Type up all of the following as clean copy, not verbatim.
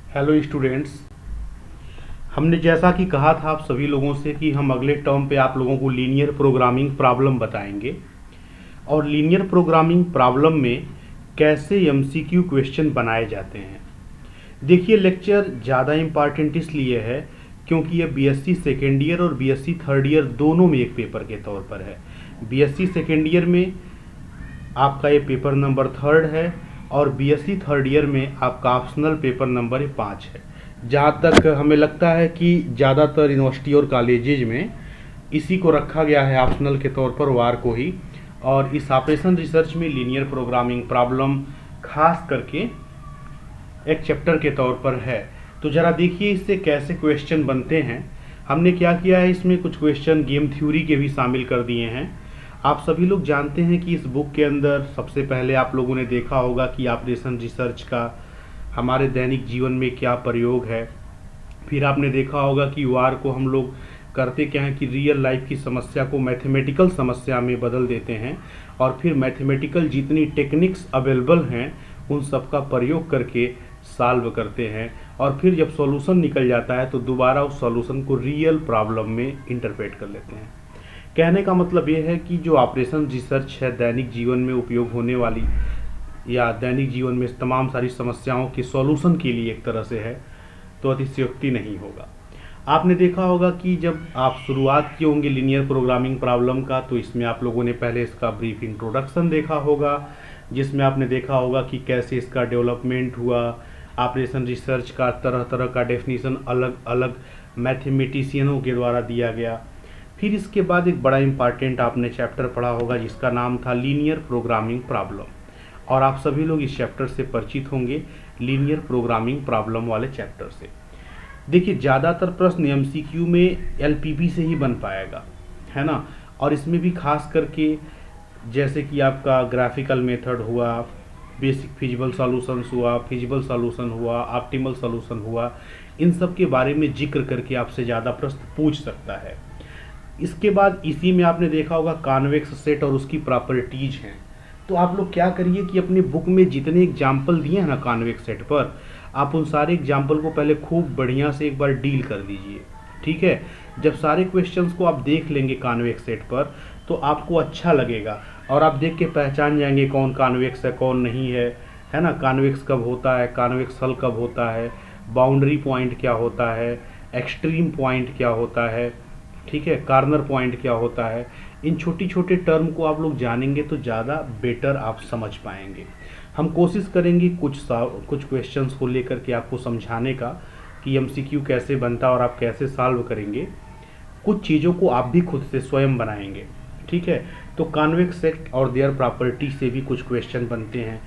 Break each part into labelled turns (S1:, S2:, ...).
S1: Hello students. हमने जैसा कि कहा था आप सभी लोगों से कि हम अगले टर्म पे आप लोगों को लीनियर प्रोग्रामिंग प्रॉब्लम बताएंगे और लीनियर प्रोग्रामिंग प्रॉब्लम में कैसे एमसीक्यू क्वेश्चन बनाए जाते हैं। देखिए, लेक्चर ज़्यादा इम्पॉर्टेंट इसलिए है क्योंकि ये बीएससी सेकेंड ईयर और बीएससी थर्ड ईयर दोनों में एक पेपर के तौर पर है। बीएससी सेकेंड ईयर में आपका ये पेपर नंबर 3 है और बीएससी थर्ड ईयर में आपका ऑप्शनल पेपर नंबर 5 है। जहाँ तक हमें लगता है कि ज़्यादातर यूनिवर्सिटी और कॉलेजेज में इसी को रखा गया है ऑप्शनल के तौर पर, वार को ही। और इस ऑपरेशन रिसर्च में लीनियर प्रोग्रामिंग प्रॉब्लम खास करके एक चैप्टर के तौर पर है। तो ज़रा देखिए इससे कैसे क्वेश्चन बनते हैं। हमने क्या किया है, इसमें कुछ क्वेश्चन गेम थ्योरी के भी शामिल कर दिए हैं। आप सभी लोग जानते हैं कि इस बुक के अंदर सबसे पहले आप लोगों ने देखा होगा कि ऑपरेशन रिसर्च का हमारे दैनिक जीवन में क्या प्रयोग है। फिर आपने देखा होगा कि वार को हम लोग करते क्या है कि रियल लाइफ की समस्या को मैथमेटिकल समस्या में बदल देते हैं और फिर मैथमेटिकल जितनी टेक्निक्स अवेलेबल हैं उन सब का प्रयोग करके सॉल्व करते हैं और फिर जब सॉल्यूशन निकल जाता है तो दोबारा उस सॉल्यूशन को रियल प्रॉब्लम में इंटरप्रेट कर लेते हैं। कहने का मतलब ये है कि जो ऑपरेशन रिसर्च है दैनिक जीवन में उपयोग होने वाली या दैनिक जीवन में तमाम सारी समस्याओं के सॉल्यूशन के लिए एक तरह से है, तो अतिशयोक्ति नहीं होगा। आपने देखा होगा कि जब आप शुरुआत किए होंगे लीनियर प्रोग्रामिंग प्रॉब्लम का तो इसमें आप लोगों ने पहले इसका ब्रीफ इंट्रोडक्शन देखा होगा, जिसमें आपने देखा होगा कि कैसे इसका डेवलपमेंट हुआ। ऑपरेशन रिसर्च का तरह तरह का डेफिनीशन अलग अलग मैथमेटिशियनों के द्वारा दिया गया। फिर इसके बाद एक बड़ा इंपॉर्टेंट आपने चैप्टर पढ़ा होगा जिसका नाम था लीनियर प्रोग्रामिंग प्रॉब्लम, और आप सभी लोग इस चैप्टर से परिचित होंगे लीनियर प्रोग्रामिंग प्रॉब्लम वाले चैप्टर से। देखिए, ज़्यादातर प्रश्न एमसीक्यू में एलपीपी से ही बन पाएगा, है ना। और इसमें भी खास करके जैसे कि आपका ग्राफिकल मेथड हुआ, बेसिक फिजिबल सॉल्यूशंस हुआ, फिजिबल सॉल्यूशन हुआ, ऑप्टिमल सॉल्यूशन हुआ, इन सब के बारे में जिक्र करके आपसे ज़्यादा प्रश्न पूछ सकता है। इसके बाद इसी में आपने देखा होगा कॉन्वेक्स सेट और उसकी प्रॉपर्टीज हैं। तो आप लोग क्या करिए कि अपनी बुक में जितने एग्जाम्पल दिए हैं ना कॉन्वेक्स सेट पर, आप उन सारे एग्जाम्पल को पहले खूब बढ़िया से एक बार डील कर दीजिए, ठीक है। जब सारे क्वेश्चंस को आप देख लेंगे कॉन्वेक्स सेट पर तो आपको अच्छा लगेगा और आप देख के पहचान जाएंगे कौन कॉन्वेक्स है कौन नहीं है ना। कॉन्वेक्स कब होता है, कॉन्वेक्स हल कब होता है, बाउंड्री पॉइंट क्या होता है, एक्सट्रीम पॉइंट क्या होता है, ठीक है, कॉर्नर पॉइंट क्या होता है। इन छोटी छोटे टर्म को आप लोग जानेंगे तो ज़्यादा बेटर आप समझ पाएंगे। हम कोशिश करेंगे कुछ क्वेश्चंस को लेकर के आपको समझाने का कि एमसीक्यू कैसे बनता है और आप कैसे सॉल्व करेंगे। कुछ चीज़ों को आप भी खुद से स्वयं बनाएंगे, ठीक है। तो कॉन्वेक्स सेट और देयर प्रॉपर्टी से भी कुछ क्वेश्चन बनते हैं।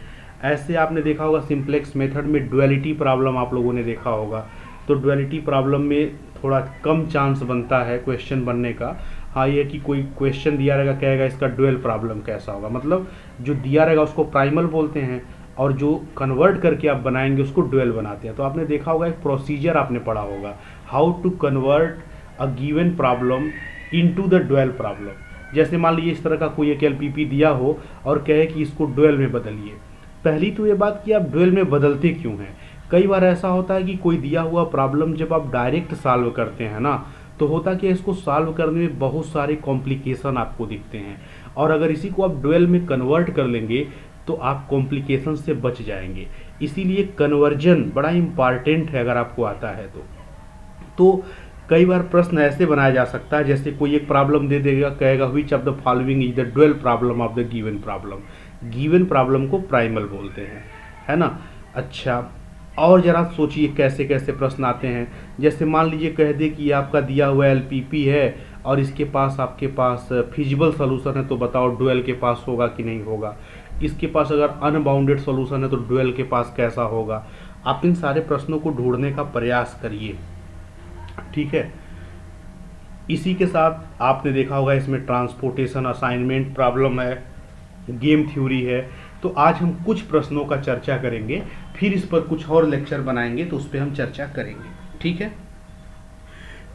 S1: ऐसे आपने देखा होगा सिंप्लेक्स मेथड में डुअलिटी प्रॉब्लम आप लोगों ने देखा होगा। तो डुअलिटी प्रॉब्लम में थोड़ा कम चांस बनता है क्वेश्चन बनने का। हाँ, ये कि कोई क्वेश्चन दिया रहेगा कहेगा इसका डुअल प्रॉब्लम कैसा होगा, मतलब जो दिया रहेगा उसको प्राइमल बोलते हैं और जो कन्वर्ट करके आप बनाएंगे उसको डुअल बनाते हैं। तो आपने देखा होगा एक प्रोसीजर आपने पढ़ा होगा, how to convert a given problem into the dual problem. जैसे मान लीजिए इस तरह का कोई एक एलपीपी दिया हो और कहे कि इसको डुअल में बदलिए। पहली तो ये बात कि आप डुअल में बदलते क्यों हैं। कई बार ऐसा होता है कि कोई दिया हुआ प्रॉब्लम जब आप डायरेक्ट सॉल्व करते हैं ना तो होता कि इसको सॉल्व करने में बहुत सारे कॉम्प्लिकेशन आपको दिखते हैं, और अगर इसी को आप डुअल में कन्वर्ट कर लेंगे तो आप कॉम्प्लिकेशन से बच जाएंगे। इसीलिए कन्वर्जन बड़ा इंपॉर्टेंट है अगर आपको आता है तो कई बार प्रश्न ऐसे बनाया जा सकता है, जैसे कोई एक प्रॉब्लम दे देगा, कहेगा which of the following is the dual problem of the given problem. Given problem को प्राइमल बोलते हैं, है ना। अच्छा, और जरा सोचिए कैसे कैसे प्रश्न आते हैं। जैसे मान लीजिए कह दे कि आपका दिया हुआ एलपीपी है और इसके पास आपके पास फिजिबल सॉल्यूशन है, तो बताओ डुअल के पास होगा कि नहीं होगा। इसके पास अगर अनबाउंडेड सॉल्यूशन है तो डुअल के पास कैसा होगा। आप इन सारे प्रश्नों को ढूंढने का प्रयास करिए, ठीक है। इसी के साथ आपने देखा होगा इसमें ट्रांसपोर्टेशन असाइनमेंट प्रॉब्लम है, गेम थ्योरी है। तो आज हम कुछ प्रश्नों का चर्चा करेंगे, फिर इस पर कुछ और लेक्चर बनाएंगे तो उस पर हम चर्चा करेंगे, ठीक है।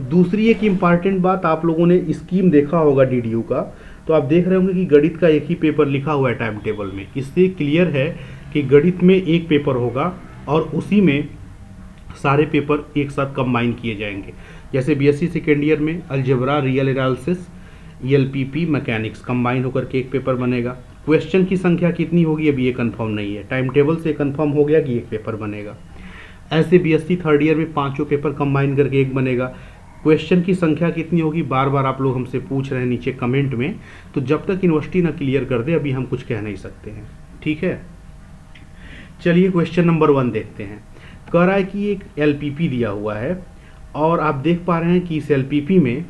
S1: दूसरी एक इम्पॉर्टेंट बात, आप लोगों ने स्कीम देखा होगा डीडीयू का, तो आप देख रहे होंगे कि गणित का एक ही पेपर लिखा हुआ है टाइम टेबल में। इससे क्लियर है कि गणित में एक पेपर होगा और उसी में सारे पेपर एक साथ कंबाइन किए जाएंगे। जैसे बीएससी सेकेंड ईयर में algebra, real analysis, ELPP, mechanics combine होकर के एक पेपर बनेगा। क्वेश्चन की संख्या कितनी होगी अभी ये कंफर्म नहीं है, टाइम टेबल से कंफर्म हो गया कि एक पेपर बनेगा। ऐसे बीएससी थर्ड ईयर में पांचों पेपर कंबाइन करके एक बनेगा। क्वेश्चन की संख्या कितनी होगी बार बार आप लोग हमसे पूछ रहे हैं नीचे कमेंट में, तो जब तक यूनिवर्सिटी ना क्लियर कर दे अभी हम कुछ कह नहीं सकते हैं, ठीक है। चलिए क्वेश्चन नंबर 1 देखते हैं। कह रहा है कि एक एलपीपी दिया हुआ है और आप देख पा रहे हैं कि इस एलपीपी में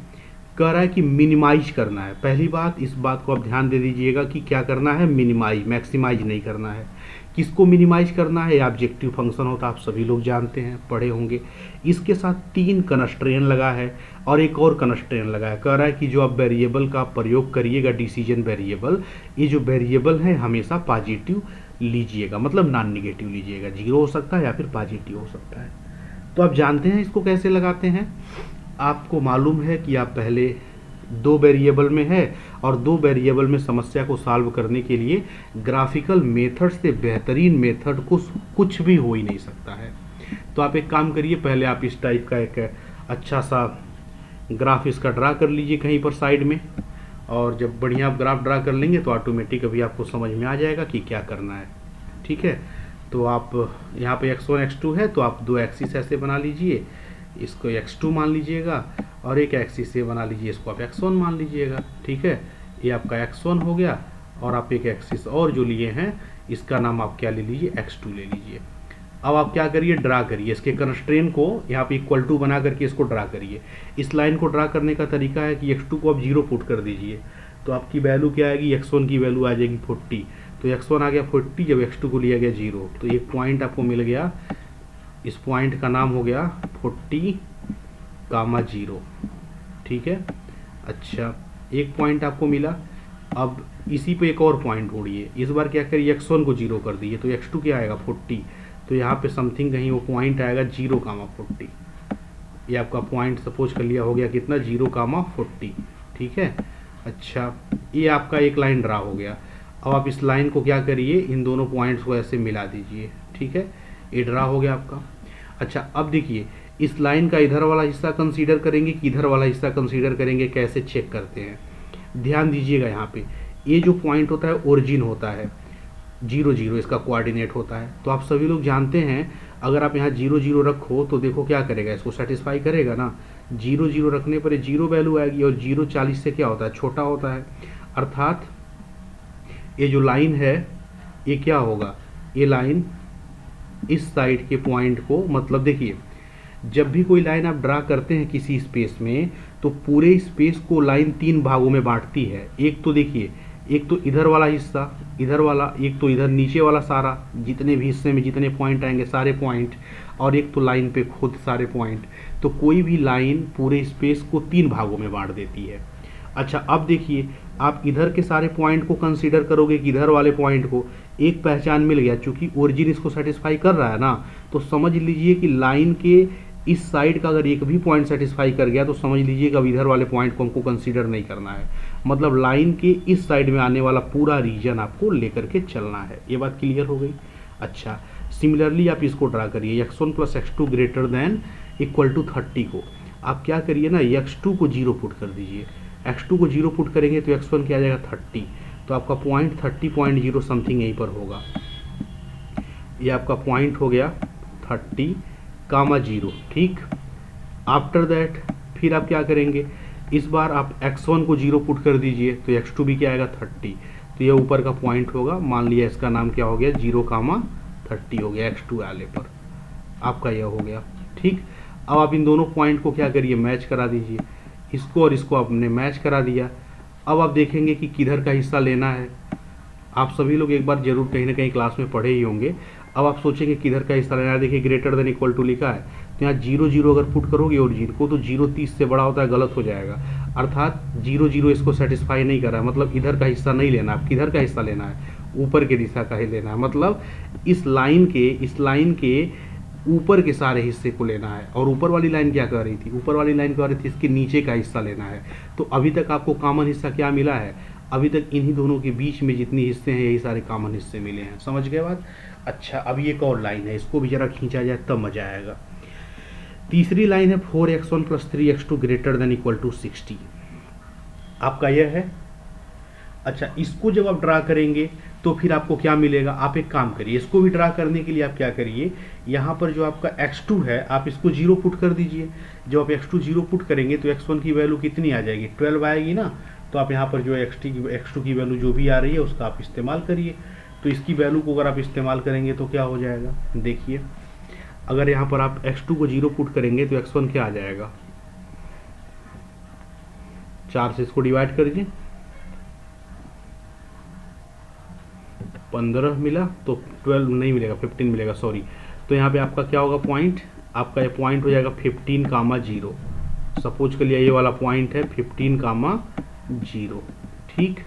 S1: कह रहा है कि मिनिमाइज करना है। पहली बात, इस बात को आप ध्यान दे दीजिएगा कि क्या करना है, मिनिमाइज, मैक्सिमाइज नहीं करना है। किसको मिनिमाइज करना है, ऑब्जेक्टिव फंक्शन होता है, आप सभी लोग जानते हैं, पढ़े होंगे। इसके साथ 3 कंस्ट्रेंट लगा है और एक और कंस्ट्रेंट लगा है। कह रहा है कि जो आप वेरिएबल का प्रयोग करिएगा, डिसीजन वेरिएबल, ये जो वेरिएबल है हमेशा पॉजिटिव लीजिएगा, मतलब नॉन निगेटिव लीजिएगा। 0 हो सकता है या फिर पॉजिटिव हो सकता है। तो आप जानते हैं इसको कैसे लगाते हैं। आपको मालूम है कि आप पहले 2 वेरिएबल में है और 2 वेरिएबल में समस्या को सॉल्व करने के लिए ग्राफिकल मेथड से बेहतरीन मेथड कुछ भी हो ही नहीं सकता है। तो आप एक काम करिए, पहले आप इस टाइप का एक अच्छा सा ग्राफ इसका ड्रा कर लीजिए कहीं पर साइड में, और जब बढ़िया आप ग्राफ ड्रा कर लेंगे तो ऑटोमेटिक अभी आपको समझ में आ जाएगा कि क्या करना है, ठीक है। तो आप यहाँ पे x1 x2 है तो आप 2 एक्सिस ऐसे बना लीजिए, इसको x2 मान लीजिएगा और एक एक्सिस से बना लीजिए, इसको आप x1 मान लीजिएगा, ठीक है। ये आपका x1 हो गया और आप एक एक्सिस और जो लिए हैं इसका नाम आप क्या ले लीजिए, x2 ले लीजिए। अब आप क्या करिए, ड्रा करिए इसके कंस्ट्रेंट को, यहाँ पे इक्वल टू बना करके इसको ड्रा करिए। इस लाइन को ड्रा करने का तरीका है कि x2 को आप 0 पुट कर दीजिए, तो आपकी वैल्यू क्या आएगी, x1 की वैल्यू आ जाएगी 40। तो x1 आ गया 40, जब x2 को लिया गया 0, तो एक पॉइंट आपको मिल गया, इस पॉइंट का नाम हो गया 40,0, ठीक है। अच्छा, एक पॉइंट आपको मिला। अब इसी पे एक और पॉइंट ढूंढिए, इस बार क्या करिए, x1 को 0 कर दिए, तो x2 क्या आएगा 40, तो यहाँ पे समथिंग कहीं वो पॉइंट आएगा 0,40। ये आपका पॉइंट सपोज कर लिया हो गया कितना, 0,40, ठीक है। अच्छा, ये आपका एक लाइन ड्रा हो गया। अब आप इस लाइन को क्या करिए, इन दोनों पॉइंट्स को ऐसे मिला दीजिए, ठीक है। ये ड्रा हो गया आपका। अच्छा, अब देखिए इस लाइन का इधर वाला हिस्सा कंसीडर करेंगे कि इधर वाला हिस्सा कंसीडर करेंगे, कैसे चेक करते हैं, ध्यान दीजिएगा। यहाँ पे ये जो पॉइंट होता है ओरिजिन होता है, 0 0 इसका कोऑर्डिनेट होता है। तो आप सभी लोग जानते हैं अगर आप यहाँ 0 0 रखो तो देखो क्या करेगा, इसको सेटिस्फाई करेगा ना। 0 0 रखने पर 0 वैल्यू आएगी और 0 40 से क्या होता है, छोटा होता है। अर्थात ये जो लाइन है ये क्या होगा, ये लाइन इस साइड के पॉइंट को, मतलब देखिए जब भी कोई लाइन आप ड्रा करते हैं किसी स्पेस में तो पूरे स्पेस को लाइन 3 भागों में बांटती है। एक तो देखिए, एक तो इधर वाला हिस्सा, इधर वाला, एक तो इधर नीचे वाला सारा, जितने भी हिस्से में जितने पॉइंट आएंगे सारे पॉइंट, और एक तो लाइन पे खुद सारे पॉइंट। तो कोई भी लाइन पूरे स्पेस को 3 भागों में बांट देती है। अच्छा, अब देखिए आप इधर के सारे पॉइंट को कंसीडर करोगे कि इधर वाले पॉइंट को, एक पहचान मिल गया, चूंकि ओरिजिन इसको सेटिस्फाई कर रहा है ना, तो समझ लीजिए कि लाइन के इस साइड का अगर एक भी पॉइंट सेटिस्फाई कर गया तो समझ लीजिए कि अब इधर वाले पॉइंट को हमको कंसीडर नहीं करना है। मतलब लाइन के इस साइड में आने वाला पूरा रीजन आपको लेकर के चलना है। ये बात क्लियर हो गई। अच्छा, सिमिलरली आप इसको ड्रा करिए, x1 + x2 greater than equal to 30 को आप क्या करिए ना, x2 को 0 पुट कर दीजिए। x2 को 0 पुट करेंगे तो x1 क्या आ जाएगा 30, तो आपका पॉइंट 30.0 समथिंग यहीं पर होगा। ये आपका पॉइंट हो गया 30,0, ठीक। आफ्टर दैट फिर आप क्या करेंगे, इस बार आप x1 को 0 पुट कर दीजिए तो x2 भी क्या आएगा 30, तो ये ऊपर का पॉइंट होगा। मान लिया इसका नाम क्या हो गया, 0,30 हो गया x2 आले पर, आपका यह हो गया, ठीक। अब आप इन दोनों पॉइंट को क्या करिए, मैच करा दीजिए, इसको और इसको आपने मैच करा दिया। अब आप देखेंगे कि किधर का हिस्सा लेना है। आप सभी लोग एक बार जरूर कहीं ना कहीं क्लास में पढ़े ही होंगे। अब आप सोचेंगे किधर का हिस्सा लेना है। देखिए ग्रेटर देन इक्वल टू लिखा है, तो यहाँ 0 0 अगर पुट करोगे ओरिजिन को तो 0 30 से बड़ा होता है, गलत हो जाएगा। अर्थात 0 0 इसको सेटिस्फाई नहीं कर रहा है, मतलब इधर का हिस्सा नहीं लेना। आप किधर का हिस्सा लेना है, ऊपर के दिशा का ही लेना है। मतलब इस लाइन के ऊपर के सारे हिस्से को लेना है। और ऊपर वाली लाइन क्या कह रही थी, ऊपर वाली लाइन कह रही थी इसके नीचे का हिस्सा लेना है। तो अभी तक आपको कॉमन हिस्सा क्या मिला है, अभी तक इन्हीं दोनों के बीच में जितने हिस्से हैं यही सारे कॉमन हिस्से मिले हैं। समझ गए बात। अच्छा, अब ये एक और लाइन है, इसको भी जरा खींचा जाए तब मजा आएगा। तीसरी लाइन है 4x1 + 3x2 greater than equal to 60, आपका यह है। अच्छा, इसको जब आप ड्रा करेंगे तो फिर आपको क्या मिलेगा, आप एक काम करिए, इसको भी ड्रा करने के लिए आप क्या करिए, यहाँ पर जो आपका x2 है आप इसको 0 पुट कर दीजिए। जब आप x2 0 पुट करेंगे तो x1 की वैल्यू कितनी आ जाएगी, 12 आएगी ना। तो आप यहाँ पर जो x2 की वैल्यू जो भी आ रही है उसका आप इस्तेमाल करिए। तो इसकी वैल्यू को अगर आप इस्तेमाल करेंगे तो क्या हो जाएगा, देखिए अगर यहाँ पर आप x2 को 0 पुट करेंगे तो x1 क्या आ जाएगा, 4 से इसको डिवाइड कर दीजिए, 15 मिला तो 12 नहीं मिलेगा, 15 मिलेगा, सॉरी। तो यहाँ पे आपका क्या होगा पॉइंट, आपका ये पॉइंट हो जाएगा 15,0। सपोज कर लिया ये वाला पॉइंट है 15,0, ठीक।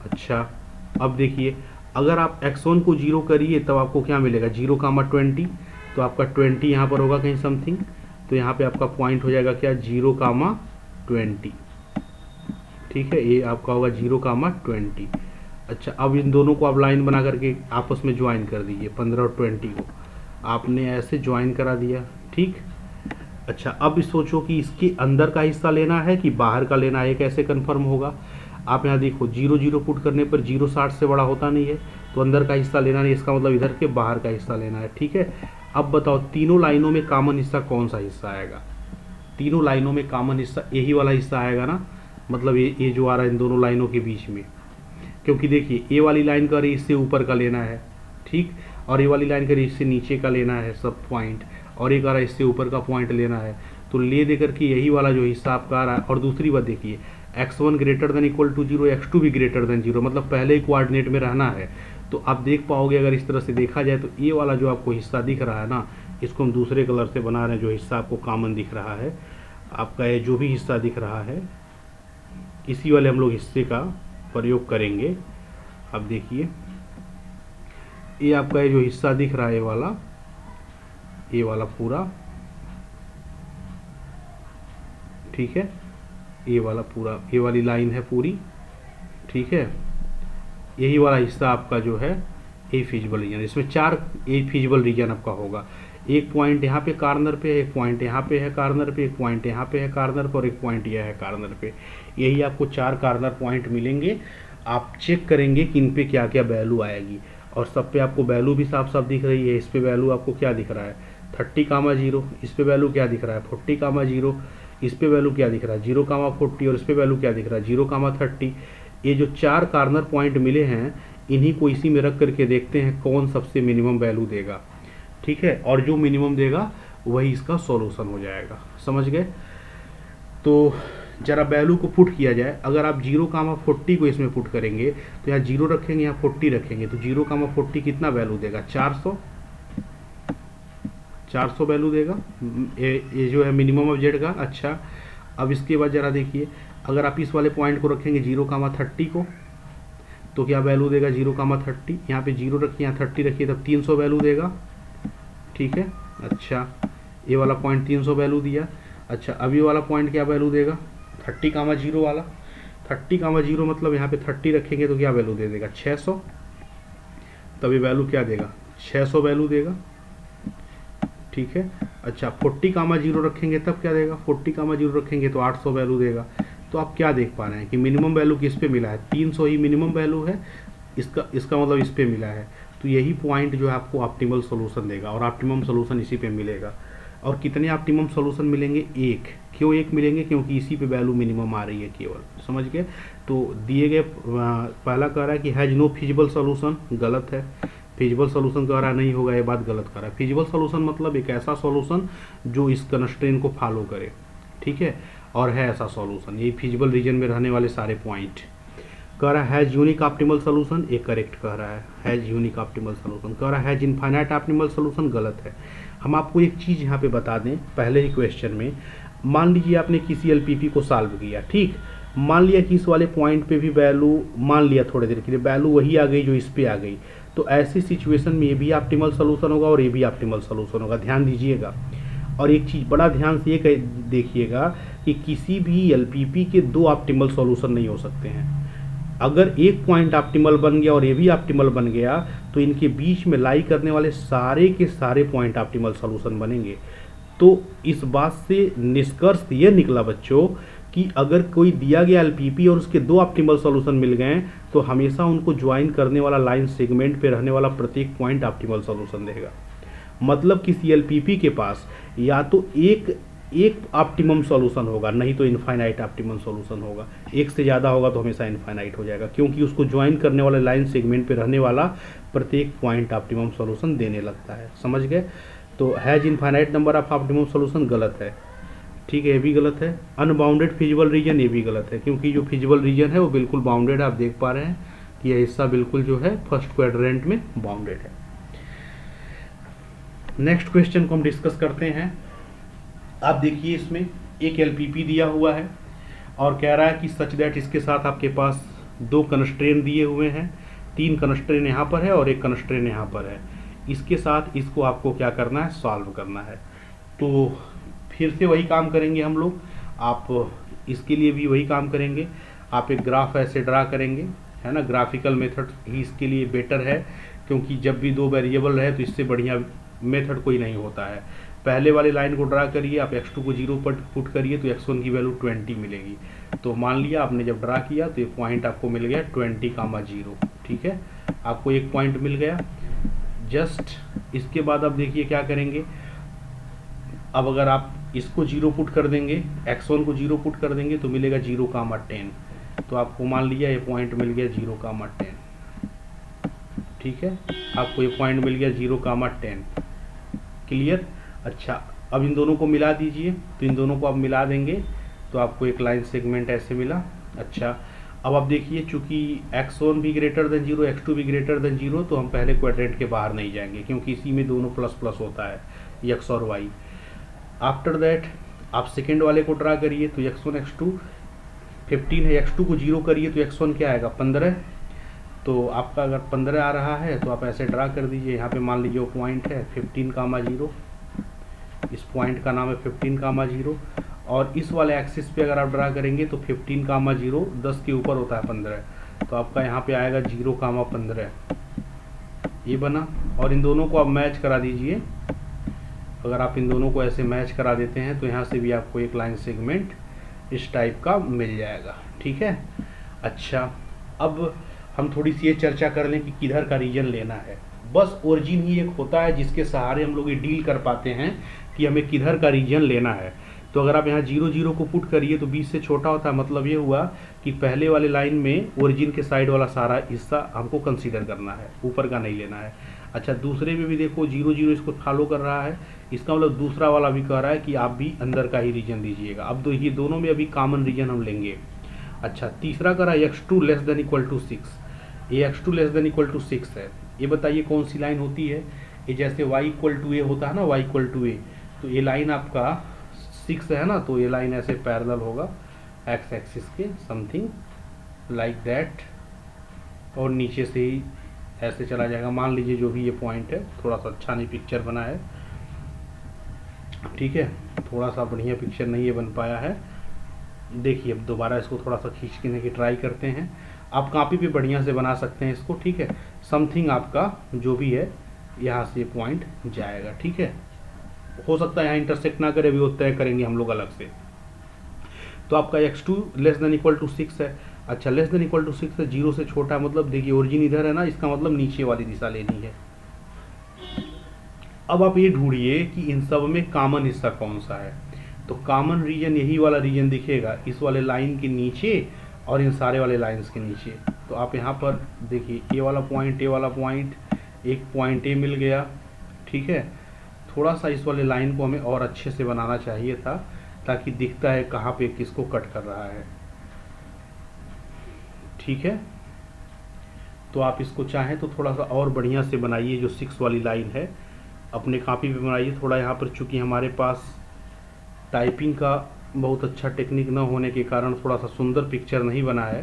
S1: अच्छा, अब देखिए अगर आप x1 को 0 करिए तब आपको क्या मिलेगा, 0,20। तो आपका 20 यहाँ पर होगा कहीं समथिंग, तो यहाँ पे आपका पॉइंट हो जाएगा क्या, 0,20, ठीक है। ये आपका होगा 0,20। अच्छा, अब इन दोनों को आप लाइन बना करके आपस में ज्वाइन कर दीजिए, 15 और 20 को आपने ऐसे ज्वाइन करा दिया, ठीक। अच्छा, अब सोचो कि इसके अंदर का हिस्सा लेना है कि बाहर का लेना है, कैसे कंफर्म होगा। आप यहाँ देखो 0 0 पुट करने पर 0 60 से बड़ा होता नहीं है, तो अंदर का हिस्सा लेना नहीं, इसका मतलब इधर के बाहर का हिस्सा लेना है, ठीक है। अब बताओ तीनों लाइनों में कॉमन हिस्सा कौन सा हिस्सा आएगा, तीनों लाइनों में कॉमन हिस्सा यही वाला हिस्सा आएगा ना, मतलब ये जो आ रहा है इन दोनों लाइनों के बीच में, क्योंकि देखिए ये वाली लाइन का इससे ऊपर का लेना है, ठीक, और ये वाली लाइन का इससे नीचे का लेना है सब पॉइंट, और एक आ रहा है इससे ऊपर का पॉइंट लेना है। तो ले दे करके यही वाला जो हिस्सा आपका आ रहा है। और दूसरी बात देखिए x1 greater than equal to 0, x2 भी ग्रेटर देन 0, मतलब पहले ही कोऑर्डिनेट में रहना है। तो आप देख पाओगे अगर इस तरह से देखा जाए तो ये वाला जो आपको हिस्सा दिख रहा है ना, इसको हम दूसरे कलर से बना रहे हैं, जो हिस्सा आपको कॉमन दिख रहा है, आपका ये जो भी हिस्सा दिख रहा है इसी वाले हम लोग हिस्से का प्रयोग करेंगे। अब देखिए ये आपका ये जो हिस्सा दिख रहा है ये वाला पूरा, ठीक है, ये वाला पूरा, ये वाली लाइन है पूरी, ठीक है। यही वाला हिस्सा आपका जो है ए फिजिबल रीजन, इसमें 4 ए फिजिबल रीजन आपका होगा। एक पॉइंट यहाँ पे कार्नर पे है, एक पॉइंट यहाँ पे है कार्नर पे, एक पॉइंट यहाँ पे है कार्नर पर, और एक पॉइंट यह है कार्नर पे। यही आपको 4 कार्नर पॉइंट मिलेंगे। आप चेक करेंगे कि इन पे क्या क्या वैल्यू आएगी, और सब पे आपको वैल्यू भी साफ साफ दिख रही है। इस पे वैल्यू आपको क्या दिख रहा है 30,0, इस पे वैल्यू क्या दिख रहा है 40,0, इस पे वैल्यू क्या दिख रहा है 0,40, और इस पे वैल्यू क्या दिख रहा है 0,30। ये जो 4 कार्नर पॉइंट मिले हैं इन्हीं को इसी में रख करके देखते हैं कौन सबसे मिनिमम वैल्यू देगा, ठीक है, और जो मिनिमम देगा वही इसका सॉल्यूशन हो जाएगा। समझ गए। तो जरा वैल्यू को पुट किया जाए। अगर आप 0,40 को इसमें पुट करेंगे तो यहाँ 0 रखेंगे, यहाँ 40 रखेंगे, तो 0,40 कितना वैल्यू देगा 400 वैल्यू देगा, ये जो है मिनिमम ऑफ जेड का। अच्छा, अब इसके बाद जरा देखिए अगर आप इस वाले पॉइंट को रखेंगे 0,30 को तो क्या वैल्यू देगा 0,30। यहाँ पे 0 रखिए, यहाँ 30 रखिए, तब 300 वैल्यू देगा, ठीक है। अच्छा, ये वाला पॉइंट 300 वैल्यू दिया। अच्छा, अब ये वाला पॉइंट क्या वैल्यू देगा 30,0 वाला, 30,0 मतलब यहाँ पे 30 रखेंगे तो क्या वैल्यू दे देगा 600, तब ये वैल्यू क्या देगा 600 वैल्यू देगा, ठीक है। अच्छा, 40,0 रखेंगे तब क्या देगा 40,0 रखेंगे तो 800 वैल्यू देगा। तो आप क्या देख पा रहे हैं कि मिनिमम वैल्यू किस पे मिला है 300 ही मिनिमम वैल्यू है, इसका मतलब इस पे मिला है। तो यही पॉइंट जो है आपको ऑप्टिमल सॉल्यूशन देगा, और ऑप्टिमम सॉल्यूशन इसी पे मिलेगा। और कितने ऑप्टिमम सॉल्यूशन मिलेंगे, एक। क्यों एक मिलेंगे, क्योंकि इसी पे वैल्यू मिनिमम आ रही है केवल। समझ गए। तो दिए गए पहला कह रहा है कि हैज नो फिजिबल सॉल्यूशन, गलत है। फिजिबल सॉल्यूशन कह रहा है नहीं होगा, ये बात गलत कर रहा है। फिजिबल सॉल्यूशन मतलब एक ऐसा सॉल्यूशन जो इस कंस्ट्रेंट को फॉलो करे, ठीक है, और है ऐसा सॉल्यूशन, यही फिजिबल रीजन में रहने वाले सारे पॉइंट। कह रहा है हैज यूनिक ऑप्टिमल सॉल्यूशन, एक करेक्ट कह रहा है, हैज यूनिक ऑप्टिमल सॉल्यूशन। कह रहा है हैज इनफाइनाइट ऑप्टिमल सॉल्यूशन, गलत है। हम आपको एक चीज़ यहाँ पे बता दें पहले ही क्वेश्चन में, मान लीजिए आपने किसी एलपीपी को सॉल्व किया, ठीक, मान लिया कि इस वाले पॉइंट पे भी वैल्यू, मान लिया थोड़ी देर के लिए वैल्यू वही आ गई जो इस पे आ गई, तो ऐसी सिचुएशन में ये भी ऑप्टिमल सॉल्यूशन होगा और ये भी ऑप्टिमल सॉल्यूशन होगा, ध्यान दीजिएगा। और एक चीज़ बड़ा ध्यान से ये देखिएगा कि किसी भी एलपीपी के 2 ऑप्टिमल सॉल्यूशन नहीं हो सकते हैं। अगर एक पॉइंट ऑप्टिमल बन गया और ये भी ऑप्टिमल बन गया तो इनके बीच में लाई करने वाले सारे के सारे पॉइंट ऑप्टिमल सॉल्यूशन बनेंगे। तो इस बात से निष्कर्ष ये निकला बच्चों कि अगर कोई दिया गया एलपीपी और उसके दो ऑप्टिमल सॉल्यूशन मिल गए तो हमेशा उनको ज्वाइन करने वाला लाइन सेगमेंट पे रहने वाला प्रत्येक पॉइंट ऑप्टिमल सॉल्यूशन देगा। मतलब किसी एलपीपी के पास या तो एक ऑप्टिमम सॉल्यूशन होगा, नहीं तो इनफाइनाइट ऑप्टिमम सॉल्यूशन होगा। एक से ज़्यादा होगा तो हमेशा इनफाइनाइट हो जाएगा, क्योंकि उसको ज्वाइन करने वाले लाइन सेगमेंट पे रहने वाला प्रत्येक पॉइंट ऑप्टिमम सॉल्यूशन देने लगता है। समझ गए? तो has infinite number of optimum solution गलत है, ठीक है, ये भी गलत है। अनबाउंडेड फिजिबल रीजन, ये भी गलत है, क्योंकि जो फिजिबल रीजन है वो बिल्कुल बाउंडेड है। आप देख पा रहे हैं कि यह हिस्सा बिल्कुल जो है फर्स्ट क्वाड्रेंट में बाउंडेड है। नेक्स्ट क्वेश्चन को हम डिस्कस करते हैं। आप देखिए, इसमें एक एलपीपी दिया हुआ है और कह रहा है कि सच दैट इसके साथ आपके पास दो कंस्ट्रेन दिए हुए हैं, तीन कंस्ट्रेन यहाँ पर है और एक कंस्ट्रेन यहाँ पर है। इसके साथ इसको आपको क्या करना है, सॉल्व करना है। तो फिर से वही काम करेंगे हम लोग, आप इसके लिए भी वही काम करेंगे। आप एक ग्राफ ऐसे ड्रा करेंगे, है ना। ग्राफिकल मेथड ही इसके लिए बेटर है, क्योंकि जब भी दो वेरिएबल रहे तो इससे बढ़िया मेथड कोई नहीं होता है। पहले वाली लाइन को ड्रा करिए, आप x2 को 0 पर पुट करिए तो x1 की वैल्यू 20 मिलेगी। तो मान लिया आपने जब ड्रा किया तो ये पॉइंट आपको मिल गया 20,0, ठीक है, आपको एक पॉइंट मिल गया। जस्ट इसके बाद आप देखिए क्या करेंगे। अब अगर आप इसको 0 पुट कर देंगे, x1 को 0 पुट कर देंगे तो मिलेगा 0,10। तो आपको मान लिया ये पॉइंट मिल गया 0,10, ठीक है, आपको ये पॉइंट मिल गया 0,10। क्लियर? अच्छा, अब इन दोनों को मिला दीजिए। तो इन दोनों को आप मिला देंगे तो आपको एक लाइन सेगमेंट ऐसे मिला। अच्छा, अब आप देखिए, चूंकि x1 भी ग्रेटर देन 0, x2 भी ग्रेटर देन 0, तो हम पहले क्वाड्रेंट के बाहर नहीं जाएंगे, क्योंकि इसी में दोनों प्लस प्लस होता है, x और y। आफ्टर दैट आप सेकेंड वाले को ड्रा करिए तो x1 x2 15 है, x2 को 0 करिए तो x1 क्या आएगा, 15। तो आपका अगर 15 आ रहा है तो आप ऐसे ड्रा कर दीजिए। यहाँ पे मान लीजिए वो पॉइंट है 15,0, इस पॉइंट का नाम है 15,0। और इस वाले एक्सिस पे अगर आप ड्रा करेंगे तो 15,0 10 के ऊपर होता है 15, तो आपका यहाँ पे आएगा 0,15, ये बना। और इन दोनों को आप मैच करा दीजिए। अगर आप इन दोनों को ऐसे मैच करा देते हैं तो यहाँ से भी आपको एक लाइन सेगमेंट इस टाइप का मिल जाएगा, ठीक है। अच्छा, अब हम थोड़ी सी ये चर्चा कर लें कि किधर का रीजन लेना है। बस ओरिजिन ही एक होता है जिसके सहारे हम लोग ये डील कर पाते हैं कि हमें किधर का रीजन लेना है। तो अगर आप यहाँ 0 0 को पुट करिए तो 20 से छोटा होता है, मतलब ये हुआ कि पहले वाले लाइन में ओरिजिन के साइड वाला सारा हिस्सा हमको कंसीडर करना है, ऊपर का नहीं लेना है। अच्छा, दूसरे में भी देखो 0 0 इसको फॉलो कर रहा है, इसका मतलब दूसरा वाला भी कह रहा है कि आप भी अंदर का ही रीजन लीजिएगा। अब तो ये दोनों में अभी कॉमन रीजन हम लेंगे। अच्छा, तीसरा कह रहा है x2 less than equal to 6, ये x2 less than equal to 6 है। ये बताइए कौन सी लाइन होती है? ये जैसे y इक्वल टू ए होता है ना, y इक्वल टू ए, तो ये लाइन आपका 6 है ना, तो ये लाइन ऐसे पैरेलल होगा x एक्सिस के, समथिंग लाइक दैट, और नीचे से ही ऐसे चला जाएगा। मान लीजिए जो भी ये पॉइंट है, थोड़ा सा अच्छा नहीं पिक्चर बना है, ठीक है, थोड़ा सा बढ़िया पिक्चर नहीं ये बन पाया है। देखिए, अब दोबारा इसको थोड़ा सा खींचने की ट्राई करते हैं। आप कॉपी पे बढ़िया से बना सकते हैं इसको, ठीक है। समथिंग आपका जो भी है यहाँ से पॉइंट जाएगा, ठीक है। हो सकता है यहाँ इंटरसेक्ट ना करे, भी वो तय करेंगे हम लोग अलग से। तो आपका x2 less than equal to 6 है। अच्छा, लेस देन इक्वल टू 6 है, 0 से छोटा है, मतलब देखिए ओरिजिन इधर है ना, इसका मतलब नीचे वाली दिशा लेनी है। अब आप ये ढूंढिए कि इन सब में कॉमन हिस्सा कौन सा है। तो कॉमन रीजन यही वाला रीजन दिखेगा, इस वाले लाइन के नीचे और इन सारे वाले लाइंस के नीचे। तो आप यहाँ पर देखिए, ये वाला पॉइंट, ये वाला पॉइंट, एक पॉइंट ए मिल गया, ठीक है। थोड़ा सा इस वाले लाइन को हमें और अच्छे से बनाना चाहिए था, ताकि दिखता है कहाँ पे किसको कट कर रहा है, ठीक है। तो आप इसको चाहें तो थोड़ा सा और बढ़िया से बनाइए, जो 6 वाली लाइन है अपने कॉपी पे बनाइए। थोड़ा यहाँ पर चूँकि हमारे पास टाइपिंग का बहुत अच्छा टेक्निक न होने के कारण थोड़ा सा सुंदर पिक्चर नहीं बना है,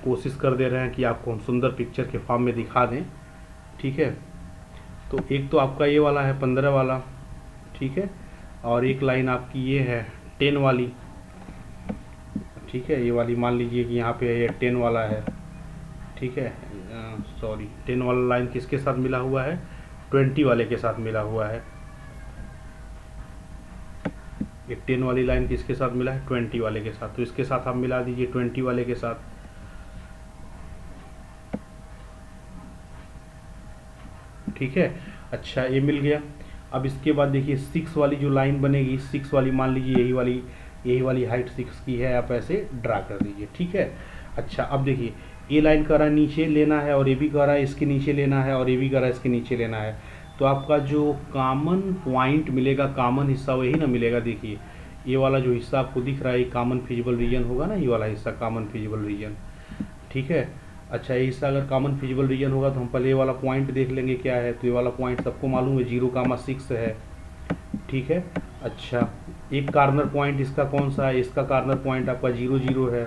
S1: कोशिश कर दे रहे हैं कि आपको हम सुंदर पिक्चर के फॉर्म में दिखा दें, ठीक है। तो एक तो आपका ये वाला है 15 वाला, ठीक है, और एक लाइन आपकी ये है 10 वाली, ठीक है। ये वाली मान लीजिए कि यहाँ पे ये 10 वाला है, ठीक है। सॉरी, 10 वाला लाइन किसके साथ मिला हुआ है? 20 वाले के साथ मिला हुआ है, ये 10 वाली लाइन किसके साथ मिला है, 20 वाले के साथ, तो इसके साथ आप मिला दीजिए 20 वाले के साथ। ठीक है, अच्छा ये मिल गया। अब इसके बाद देखिए 6 वाली जो लाइन बनेगी, 6 वाली मान लीजिए यही वाली हाइट 6 की है, आप ऐसे ड्रा कर दीजिए। ठीक है, अच्छा अब देखिए ये लाइन कह रहा है नीचे लेना है, और ये भी कह रहा है इसके नीचे लेना है, और ये भी कह रहा है इसके नीचे लेना है। तो आपका जो कॉमन पॉइंट मिलेगा, कॉमन हिस्सा वही ना मिलेगा। देखिए ये वाला जो हिस्सा आपको दिख रहा है, ये कॉमन फिजिबल रीजन होगा ना, ये वाला हिस्सा कॉमन फिजिबल रीजन। ठीक है, अच्छा ये हिस्सा अगर कॉमन फिजिबल रीजन होगा तो हम पहले ये वाला पॉइंट देख लेंगे क्या है। तो ये वाला पॉइंट सबको मालूम है 0,6 है। ठीक है, अच्छा एक कॉर्नर पॉइंट इसका कौन सा है, इसका कॉर्नर पॉइंट आपका 0, 0 है,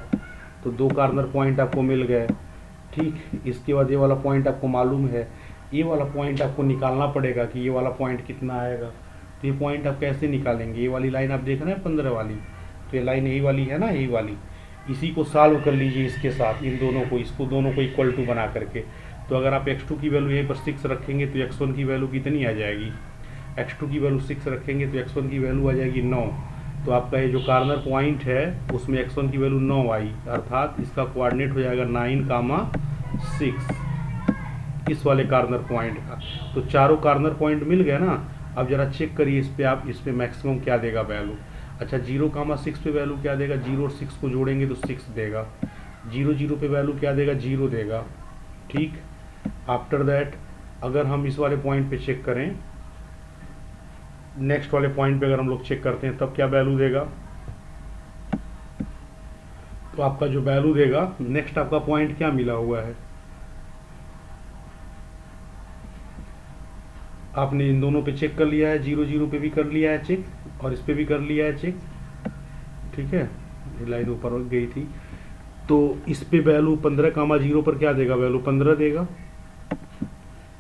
S1: तो 2 कॉर्नर पॉइंट आपको मिल गए। ठीक, इसके बाद ये वाला पॉइंट आपको मालूम है, ये वाला पॉइंट आपको निकालना पड़ेगा कि ये वाला पॉइंट कितना आएगा। तो ये पॉइंट आप कैसे निकालेंगे, ये वाली लाइन आप देख रहे हैं 15 वाली, तो ये लाइन यही वाली है ना, यही वाली, इसी को सॉल्व कर लीजिए इसके साथ, इन दोनों को, इसको दोनों को इक्वल टू बना करके। तो अगर आप x2 की वैल्यू यहीं पर 6 रखेंगे तो x1 की वैल्यू कितनी आ जाएगी, x2 की वैल्यू 6 रखेंगे तो x1 की वैल्यू आ जाएगी 9। तो आपका ये जो कॉर्नर पॉइंट है उसमें x1 की वैल्यू 9 आई, अर्थात इसका कोऑर्डिनेट हो जाएगा 9,6 इस वाले कॉर्नर पॉइंट का। तो चारों कॉर्नर पॉइंट मिल गए ना। अब जरा चेक करिए इस पे, आप इस पे मैक्सिमम क्या देगा वैल्यू। अच्छा 0,6 पे वैल्यू क्या देगा, 0 और 6 को जोड़ेंगे तो 6 देगा। 0, 0 पे वैल्यू क्या देगा, 0 देगा। ठीक, आफ्टर दैट अगर हम इस वाले पॉइंट पे चेक करें, नेक्स्ट वाले पॉइंट पे अगर हम लोग चेक करते हैं तब क्या वैल्यू देगा, तो आपका जो वैल्यू देगा, नेक्स्ट आपका पॉइंट क्या मिला हुआ है, आपने इन दोनों पे चेक कर लिया है, 0, 0 पे भी कर लिया है चेक, और इस पे भी कर लिया है चेक। ठीक है, लाइन ऊपर गई थी, तो इस पे वैल्यू 15,0 पर क्या देगा, वैल्यू 15 देगा।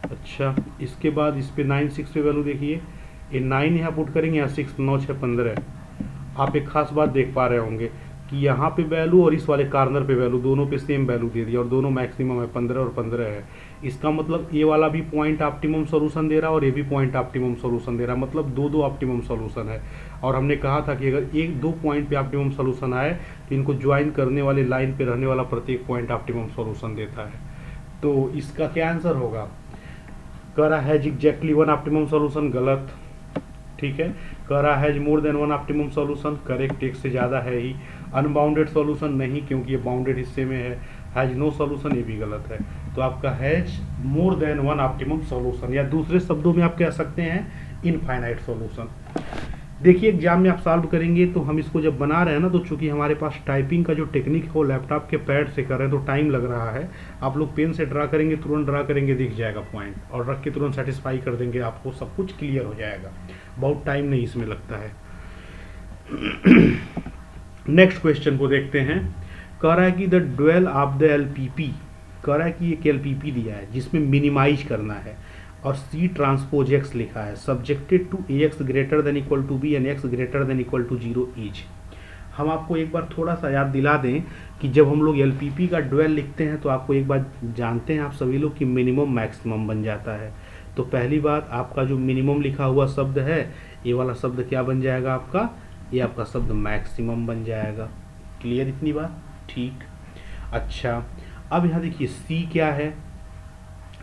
S1: अच्छा इसके बाद इस पे 9, 6 पे वैल्यू देखिए, ये 9 यहाँ पुट करेंगे, यहाँ 6, 9, 6, 15। आप एक खास बात देख पा रहे होंगे कि यहाँ पे वैल्यू और इस वाले कॉर्नर पे वैल्यू, दोनों पे सेम वैल्यू दे दिया, और दोनों मैक्सिमम है, 15 और 15 है। इसका मतलब ये वाला भी पॉइंट ऑप्टिमम सॉल्यूशन दे रहा है और ये भी पॉइंट ऑप्टिमम सॉल्यूशन दे रहा है, मतलब दो ऑप्टिमम सॉल्यूशन है। और हमने कहा था कि अगर एक दो पॉइंट पे ऑप्टिमम सॉल्यूशन आए तो इनको ज्वाइन करने वाले लाइन पे रहने वाला प्रत्येक पॉइंट ऑप्टिमम सॉल्यूशन देता है। तो इसका क्या आंसर होगा, कह रहा है एग्जैक्टली 1 ऑप्टिमम सॉल्यूशन, गलत। ठीक है, कह रहा है more than 1 optimum solution, correct, एक से ज़्यादा है ही। अनबाउंडेड सॉल्यूशन नहीं, क्योंकि ये बाउंडेड हिस्से में है। हैज नो सॉल्यूशन, ये भी गलत है। तो आपका has more than 1 optimum solution, या दूसरे शब्दों में आप कह सकते हैं इनफाइनाइट सॉल्यूशन। देखिए एग्जाम में आप सॉल्व करेंगे तो हम इसको जब बना रहे हैं ना, तो चूंकि हमारे पास टाइपिंग का जो टेक्निक है वो लैपटॉप के पैड से कर रहे हैं तो टाइम लग रहा है। आप लोग पेन से ड्रा करेंगे, तुरंत ड्रा करेंगे, दिख जाएगा पॉइंट, और रख के तुरंत सेटिस्फाई कर देंगे, आपको सब कुछ क्लियर हो जाएगा, बहुत टाइम नहीं इसमें लगता है। नेक्स्ट क्वेश्चन को देखते हैं। कह रहा है कि the dual of the LPP, कह रहा है कि एक एलपीपी दिया है जिसमें मिनिमाइज करना है, और सी ट्रांसपोज एक्स लिखा है, subjected to a x greater than equal to b and x greater than equal to 0 each. हम आपको एक बार थोड़ा सा याद दिला दें कि जब हम लोग एलपीपी का ड्यूअल लिखते हैं तो आपको एक बात जानते हैं आप सभी लोग कि मिनिमम मैक्सिमम बन जाता है। तो पहली बात, आपका जो मिनिमम लिखा हुआ शब्द है, ये वाला शब्द क्या बन जाएगा आपका, ये आपका शब्द मैक्सिमम बन जाएगा। क्लियर इतनी बात, ठीक। अच्छा अब यहाँ देखिए सी क्या है,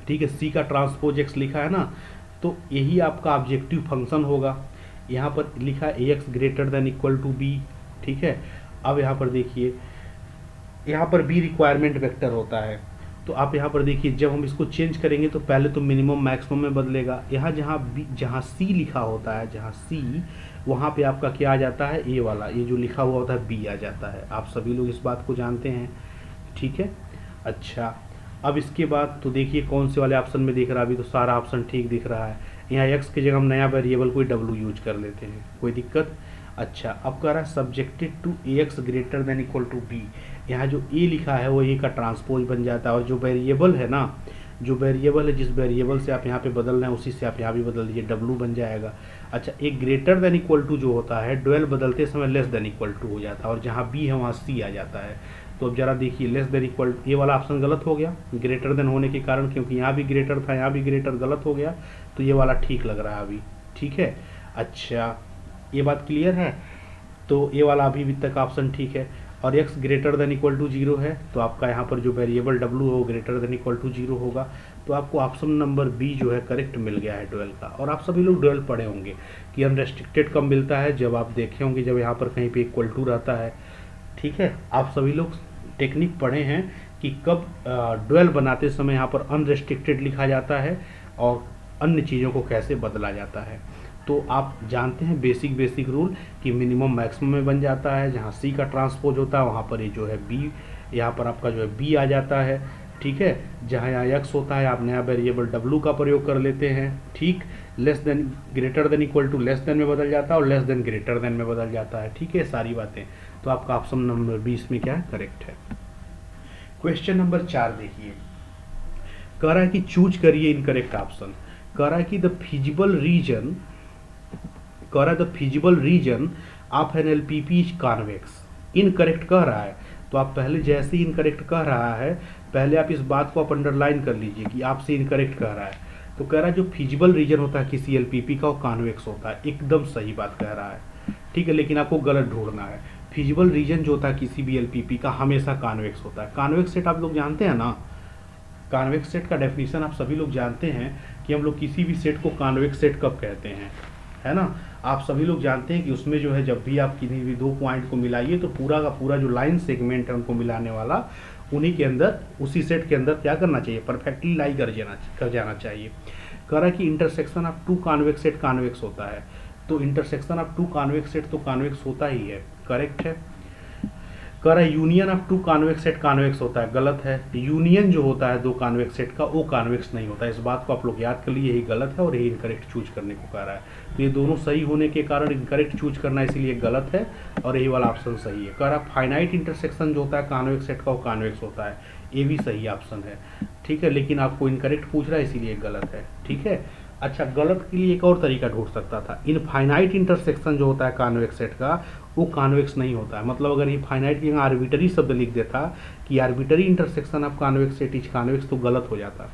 S1: ठीक है, सी का ट्रांसपोज एक्स लिखा है ना, तो यही आपका ऑब्जेक्टिव फंक्शन होगा। यहाँ पर लिखा है a x greater than equal to b, ठीक है। अब यहाँ पर देखिए, यहाँ पर बी रिक्वायरमेंट वेक्टर होता है, तो आप यहाँ पर देखिए जब हम इसको चेंज करेंगे तो पहले तो मिनिमम मैक्सिमम में बदलेगा। यहाँ जहाँ सी लिखा होता है, जहाँ सी, वहाँ पे आपका क्या आ जाता है, ए वाला, ये जो लिखा हुआ होता है बी आ जाता है। आप सभी लोग इस बात को जानते हैं, ठीक है। अच्छा अब इसके बाद तो देखिए कौन से वाले ऑप्शन में दिख रहा है, अभी तो सारा ऑप्शन ठीक दिख रहा है। यहाँ एक्स की जगह हम नया वेरिएबल कोई डब्ल्यू यूज कर लेते हैं, कोई दिक्कत। अच्छा अब कह रहा है subjected to a x greater than equal to b, यहाँ जो ए लिखा है वो ए का ट्रांसपोज बन जाता है, और जो वेरिएबल है ना, जो वेरिएबल है, जिस वेरिएबल से आप यहाँ पे बदल रहे हैं उसी से आप यहाँ भी बदल दीजिए, डब्ल्यू बन जाएगा। अच्छा एक ग्रेटर देन इक्वल टू जो होता है, ड्वेल बदलते समय लेस देन इक्वल टू हो जाता है, और जहाँ बी है वहाँ सी आ जाता है। तो अब जरा देखिए लेस देन इक्वल, ये वाला ऑप्शन गलत हो गया ग्रेटर देन होने के कारण, क्योंकि यहाँ भी ग्रेटर था, यहाँ भी ग्रेटर, गलत हो गया। तो ये वाला ठीक लग रहा है अभी, ठीक है। अच्छा ये बात क्लियर है। तो ये वाला अभी तक ऑप्शन ठीक है। और x greater than equal to 0 है तो आपका यहाँ पर जो वेरिएबल w हो ग्रेटर देन इक्वल टू 0 होगा। तो आपको ऑप्शन नंबर बी जो है करेक्ट मिल गया है 12 का। और आप सभी लोग 12 पढ़े होंगे कि अनरेस्ट्रिक्टेड कब मिलता है, जब आप देखे होंगे जब यहाँ पर कहीं पे इक्वल टू रहता है। ठीक है, आप सभी लोग टेक्निक पढ़े हैं कि कब 12 बनाते समय यहाँ पर अनरेस्ट्रिक्टेड लिखा जाता है और अन्य चीज़ों को कैसे बदला जाता है। तो आप जानते हैं बेसिक रूल कि मिनिमम मैक्सिमम में बन जाता है, जहाँ सी का ट्रांसपोज होता है वहाँ पर ये जो है बी, यहाँ पर आपका जो है बी आ जाता है। ठीक है, जहाँ यहाँ एक्स होता है आप नया वेरिएबल डब्लू का प्रयोग कर लेते हैं। ठीक, less than greater than equal to less than में बदल जाता है और लेस देन ग्रेटर देन में बदल जाता है। ठीक है, सारी बातें। तो आपका ऑप्शन नंबर 20 में क्या है, करेक्ट है। क्वेश्चन नंबर 4 देखिए, कह रहा है कि चूज करिए इनकरेक्ट ऑप्शन। कह रहा है कि the feasible region of an LPP is convex. Incorrect कह रहा है तो आप पहले जैसे ही इनकरेक्ट कह रहा है पहले आप इस बात को आप अंडरलाइन कर लीजिए कि आपसे इनकरेक्ट कह रहा है। तो कह रहा है जो फिजिबल रीजन होता है किसी एलपीपी का वो कॉन्वेक्स होता है। एकदम सही बात कह रहा है। ठीक है, लेकिन आपको गलत ढूंढना है। फिजिबल रीजन जो होता है किसी भी एलपीपी का हमेशा कॉन्वेक्स होता है। कॉन्वेक्स सेट आप लोग जानते हैं ना, कॉन्वेक्स सेट का डेफिनेशन आप सभी लोग जानते हैं कि हम लोग किसी भी सेट को कॉन्वेक्स सेट कब कहते हैं, है ना। आप सभी लोग जानते हैं कि उसमें जो है जब भी आप किसी भी दो पॉइंट को मिलाइए तो पूरा का पूरा जो लाइन सेगमेंट है उनको मिलाने वाला उन्हीं के अंदर, उसी सेट के अंदर क्या करना चाहिए, परफेक्टली लाई कर जाना चाहिए। कह रहा है कि intersection of two convex set convex होता है। तो intersection of two convex set तो कॉन्वेक्स होता ही है, करेक्ट है। कह रहा है union of two convex set convex होता है, गलत है। यूनियन जो होता है दो कॉन्वेक्स सेट का वो कॉन्वेक्स नहीं होता है। इस बात को आप लोग याद कर लीजिए, यही गलत है और यही इनकरेक्ट चूज करने को कह रहा है। तो ये दोनों सही होने के कारण इनकरेक्ट चूज करना इसीलिए गलत है और यही वाला ऑप्शन सही है। कह रहा है फाइनाइट इंटरसेक्शन जो होता है कॉन्वेक्स सेट का वो कॉन्वेक्स होता है, ये भी सही ऑप्शन है। ठीक है, लेकिन आपको इनकरेक्ट पूछ रहा है इसीलिए गलत है। ठीक है, अच्छा, गलत के लिए एक और तरीका ढूंढ सकता था। इनफाइनाइट इंटरसेक्शन जो होता है कॉन्वेक्स सेट का वो कॉन्वेक्स नहीं होता है। मतलब अगर ये फाइनाइट की आर्बिटरी शब्द लिख देता कि arbitrary intersection of convex set is convex तो गलत हो जाता,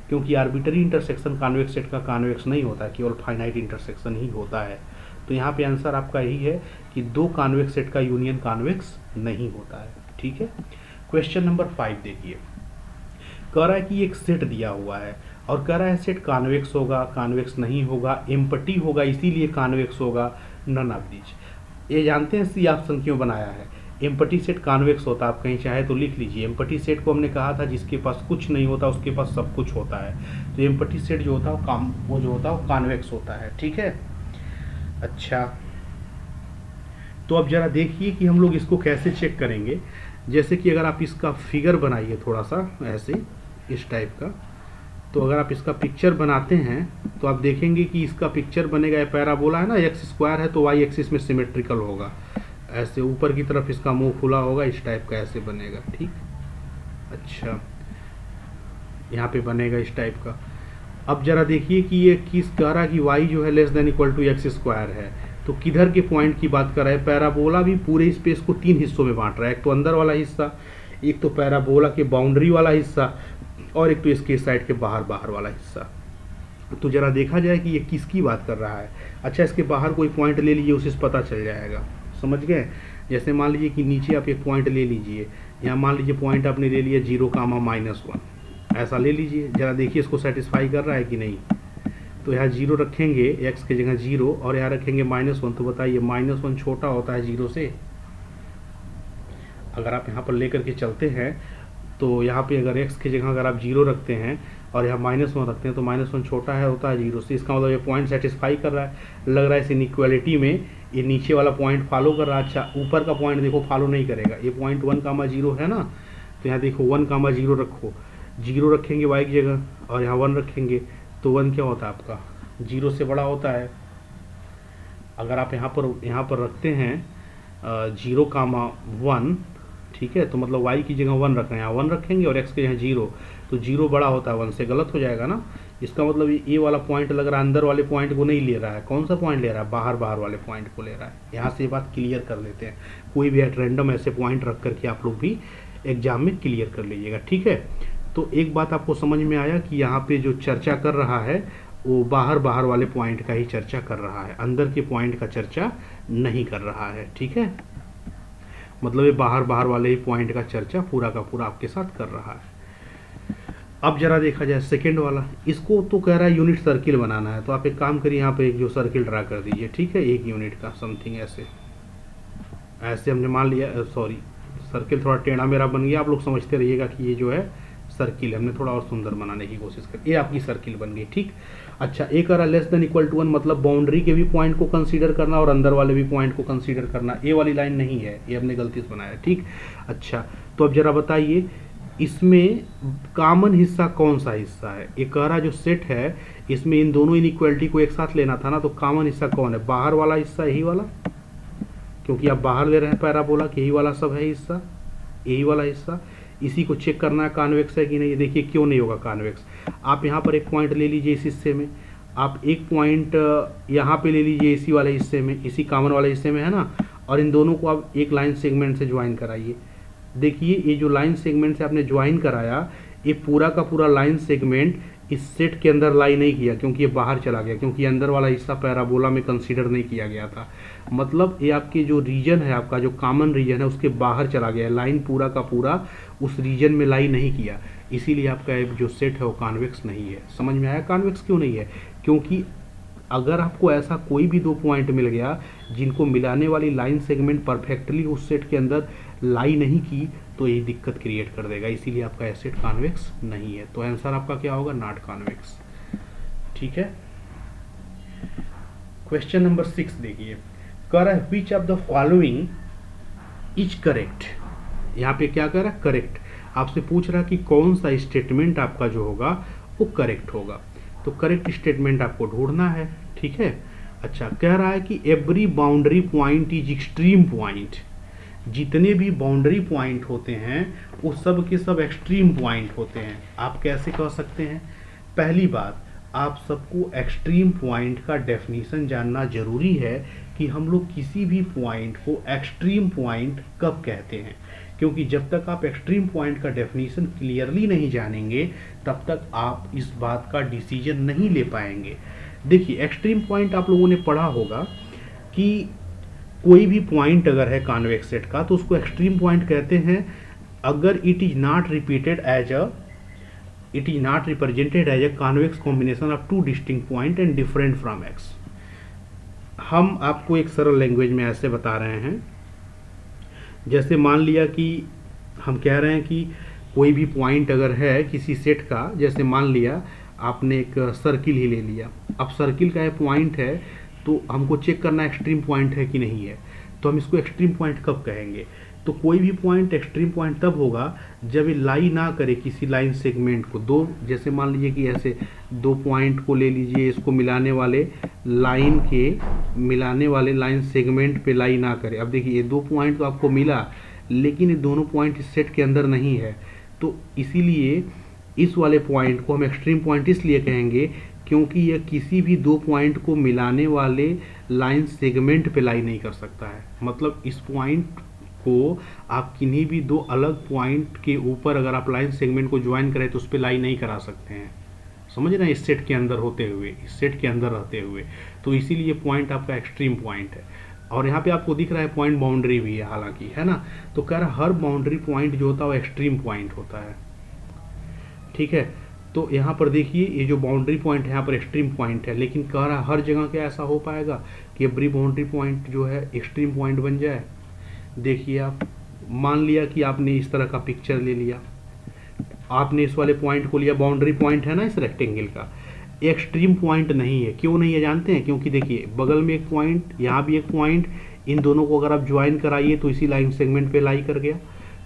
S1: क्योंकि आर्बिटरी इंटरसेक्शन कॉन्वेक्स सेट का कॉन्वेक्स नहीं होता है, केवल फाइनाइट इंटरसेक्शन ही होता है। तो यहाँ पे आंसर आपका यही है कि दो कॉन्वेक्स सेट का यूनियन कॉन्वेक्स नहीं होता है। ठीक है, क्वेश्चन नंबर 5 देखिए, कह रहा है कि एक सेट दिया हुआ है और कह रहा है सेट कॉन्वेक्स होगा, कॉन्वेक्स नहीं होगा, एम्पटी होगा इसीलिए कॉन्वेक्स होगा, नन ऑफ दीज। ये जानते हैं सी ऑप्शन क्यों बनाया है। एम्पटी सेट कॉन्वेक्स होता है, आप कहीं चाहे तो लिख लीजिए। एम्पटी सेट को हमने कहा था जिसके पास कुछ नहीं होता उसके पास सब कुछ होता है। तो एम्पटी सेट जो होता है वो जो होता है वो कॉन्वेक्स होता है। ठीक है, अच्छा, तो अब जरा देखिए कि हम लोग इसको कैसे चेक करेंगे। जैसे कि अगर आप इसका फिगर बनाइए थोड़ा सा ऐसे इस टाइप का, तो अगर आप इसका पिक्चर बनाते हैं तो आप देखेंगे कि इसका पिक्चर बनेगा, पैराबोला है ना, एक्स स्क्वायर है तो वाई एक्सिस में सिमेट्रिकल होगा। ऐसे ऊपर की तरफ इसका मुंह खुला होगा, इस टाइप का ऐसे बनेगा। ठीक, अच्छा, यहाँ पे बनेगा इस टाइप का। अब जरा देखिए कि ये किस कह रहा है कि वाई जो है less than equal to x square है, तो किधर के पॉइंट की बात कर रहा है। पैराबोला भी पूरे स्पेस को 3 हिस्सों में बांट रहा है, एक तो अंदर वाला हिस्सा, एक तो पैराबोला के बाउंड्री वाला हिस्सा और एक तो इसके साइड के बाहर वाला हिस्सा। तो जरा देखा जाए कि ये किसकी बात कर रहा है। अच्छा, इसके बाहर कोई पॉइंट ले लीजिए, उससे पता चल जाएगा, समझ गए। जैसे मान लीजिए कि नीचे आप एक पॉइंट ले लीजिए, यहाँ मान लीजिए पॉइंट आपने ले लिया 0,-1, ऐसा ले लीजिए। जरा देखिए इसको सेटिस्फाई कर रहा है कि नहीं। तो यहाँ 0 रखेंगे, एक्स की जगह 0 और यहाँ रखेंगे -1। तो बताइए -1 छोटा होता है 0 से। अगर आप यहाँ पर लेकर के चलते हैं तो यहाँ पे अगर x की जगह अगर आप 0 रखते हैं और यहाँ -1 रखते हैं तो -1 छोटा है होता है 0 से। इसका मतलब ये पॉइंट सेटिस्फाई कर रहा है। लग रहा है इस इनइक्वालिटी में ये नीचे वाला पॉइंट फॉलो कर रहा है। अच्छा, ऊपर का पॉइंट देखो फॉलो नहीं करेगा। ये पॉइंट 1,0 है ना, तो यहाँ देखो 1,0 रखो, 0 रखेंगे y की जगह और यहाँ 1 रखेंगे तो 1 क्या होता है आपका 0 से बड़ा होता है। अगर आप यहाँ पर रखते हैं 0,1, ठीक है, तो मतलब y की जगह 1 रखना है, यहाँ 1 रखेंगे और x की जगह 0, तो 0 बड़ा होता है 1 से, गलत हो जाएगा ना। इसका मतलब ये वाला पॉइंट लग रहा है अंदर वाले पॉइंट को नहीं ले रहा है। कौन सा पॉइंट ले रहा है, बाहर वाले पॉइंट को ले रहा है। यहाँ से ये बात क्लियर कर लेते हैं। कोई भी एट रैंडम ऐसे पॉइंट रख करके आप लोग भी एग्जाम में क्लियर कर लीजिएगा। ठीक है, तो एक बात आपको समझ में आया कि यहाँ पे जो चर्चा कर रहा है वो बाहर बाहर वाले पॉइंट का ही चर्चा कर रहा है, अंदर के पॉइंट का चर्चा नहीं कर रहा है। ठीक है, मतलब ये बाहर बाहर वाले ही पॉइंट का चर्चा पूरा का पूरा आपके साथ कर रहा है। अब जरा देखा जाए सेकेंड वाला, इसको तो कह रहा है यूनिट सर्किल बनाना है, तो आप एक काम करिए, यहाँ पे एक जो सर्किल ड्रा कर दीजिए। ठीक है, 1 यूनिट का समथिंग ऐसे ऐसे हमने मान लिया, सॉरी सर्किल थोड़ा टेढ़ा मेरा बन गया, आप लोग समझते रहिएगा कि ये जो है सर्किल, हमने थोड़ा और सुंदर बनाने की कोशिश कर, ये आपकी सर्किल बन गई। ठीक, अच्छा एक कह रहा लेस देन इक्वल टू 1, मतलब बाउंड्री के भी पॉइंट को कंसीडर करना और अंदर वाले भी पॉइंट को कंसीडर करना। ये वाली लाइन नहीं है, ये हमने गलती से बनाया। ठीक, अच्छा तो अब जरा बताइए इसमें कॉमन हिस्सा कौन सा हिस्सा है। ये कह रहा जो सेट है इसमें इन दोनों इनइक्वालिटी को एक साथ लेना था ना, तो कॉमन हिस्सा कौन है, बाहर वाला हिस्सा, यही वाला, क्योंकि आप बाहर ले रहे हैं पैराबोला कि यही वाला सब है हिस्सा, यही वाला हिस्सा। इसी को चेक करना है कॉन्वेक्स है कि नहीं। देखिए क्यों नहीं होगा कॉन्वेक्स, आप यहाँ पर एक पॉइंट ले लीजिए इस हिस्से में, आप एक पॉइंट यहाँ पे ले लीजिए इसी वाले हिस्से में, इसी कॉमन वाले हिस्से में है ना, और इन दोनों को आप एक लाइन सेगमेंट से ज्वाइन कराइए। देखिए ये जो लाइन सेगमेंट से आपने ज्वाइन कराया, ये पूरा का पूरा लाइन सेगमेंट इस सेट के अंदर लाई नहीं किया, क्योंकि ये बाहर चला गया, क्योंकि अंदर वाला हिस्सा पैराबोला में कंसीडर नहीं किया गया था। मतलब ये आपके जो रीजन है, आपका जो कॉमन रीजन है उसके बाहर चला गया, लाइन पूरा का पूरा उस रीजन में लाई नहीं किया, इसीलिए आपका जो सेट है वो कॉन्वेक्स नहीं है। समझ में आया कॉन्वेक्स क्यों नहीं है, क्योंकि अगर आपको ऐसा कोई भी 2 पॉइंट मिल गया जिनको मिलाने वाली लाइन सेगमेंट परफेक्टली उस सेट के अंदर लाई नहीं की, तो ये दिक्कत क्रिएट कर देगा, इसीलिए आपका एसेट कॉन्वेक्स नहीं है। तो आंसर आपका क्या होगा, नॉट कॉन्वेक्स। ठीक है, क्वेश्चन नंबर 6 देखिए, कह रहा है which of the following is correct. यहाँ पे क्या कह रहा है, करेक्ट, आपसे पूछ रहा है कि कौन सा स्टेटमेंट आपका जो होगा वो करेक्ट होगा। तो करेक्ट स्टेटमेंट आपको ढूंढना है। ठीक है, अच्छा कह रहा है कि every boundary point is extreme point, जितने भी बाउंड्री पॉइंट होते हैं वो सब के सब एक्सट्रीम पॉइंट होते हैं। आप कैसे कह सकते हैं, पहली बात आप सबको एक्सट्रीम पॉइंट का डेफिनेशन जानना जरूरी है कि हम लोग किसी भी पॉइंट को एक्सट्रीम पॉइंट कब कहते हैं, क्योंकि जब तक आप एक्सट्रीम पॉइंट का डेफिनेशन क्लियरली नहीं जानेंगे तब तक आप इस बात का डिसीजन नहीं ले पाएंगे। देखिए एक्सट्रीम पॉइंट आप लोगों ने पढ़ा होगा कि कोई भी पॉइंट अगर है कॉन्वेक्स सेट का तो उसको एक्सट्रीम पॉइंट कहते हैं अगर it is not represented as a convex combination of 2 distinct point and different from x. हम आपको एक सरल लैंग्वेज में ऐसे बता रहे हैं, जैसे मान लिया कि हम कह रहे हैं कि कोई भी पॉइंट अगर है किसी सेट का, जैसे मान लिया आपने एक सर्किल ही ले लिया, अब सर्किल का ये पॉइंट है तो हमको चेक करना एक्सट्रीम पॉइंट है कि नहीं है, तो हम इसको एक्सट्रीम पॉइंट कब कहेंगे। तो कोई भी पॉइंट एक्सट्रीम पॉइंट तब होगा जब ये लाई ना करे किसी लाइन सेगमेंट को, दो जैसे मान लीजिए कि ऐसे 2 पॉइंट को ले लीजिए, इसको मिलाने वाले लाइन सेगमेंट पे लाई ना करे। अब देखिए ये 2 पॉइंट तो आपको मिला, लेकिन ये दोनों पॉइंट इस सेट के अंदर नहीं है, तो इसीलिए इस वाले पॉइंट को हम एक्सट्रीम पॉइंट इसलिए कहेंगे क्योंकि यह किसी भी 2 पॉइंट को मिलाने वाले लाइन सेगमेंट पे लाई नहीं कर सकता है। मतलब इस पॉइंट को आप किन्हीं भी 2 अलग पॉइंट के ऊपर अगर आप लाइन सेगमेंट को ज्वाइन करें तो उस पर लाई नहीं करा सकते हैं, समझ रहे हैं, इस सेट के अंदर होते हुए, इस सेट के अंदर रहते हुए। तो इसीलिए पॉइंट आपका एक्सट्रीम पॉइंट है। और यहाँ पे आपको दिख रहा है पॉइंट बाउंड्री भी है हालांकि, है ना, तो कह रहा हर बाउंड्री पॉइंट जो होता है वो एक्सट्रीम पॉइंट होता है। ठीक है, तो यहाँ पर देखिए ये जो बाउंड्री पॉइंट है यहाँ पर एक्सट्रीम पॉइंट है, लेकिन कह रहा हर जगह क्या ऐसा हो पाएगा कि एवरी बाउंड्री पॉइंट जो है एक्सट्रीम पॉइंट बन जाए। देखिए आप मान लिया कि आपने इस तरह का पिक्चर ले लिया, आपने इस वाले पॉइंट को लिया, बाउंड्री पॉइंट है ना इस रेक्टेंगल का, एक्सट्रीम पॉइंट नहीं है। क्यों नहीं है जानते हैं, क्योंकि देखिए बगल में एक पॉइंट, यहाँ भी एक पॉइंट, इन दोनों को अगर आप ज्वाइन कराइए तो इसी लाइन सेगमेंट पे लाई कर गया।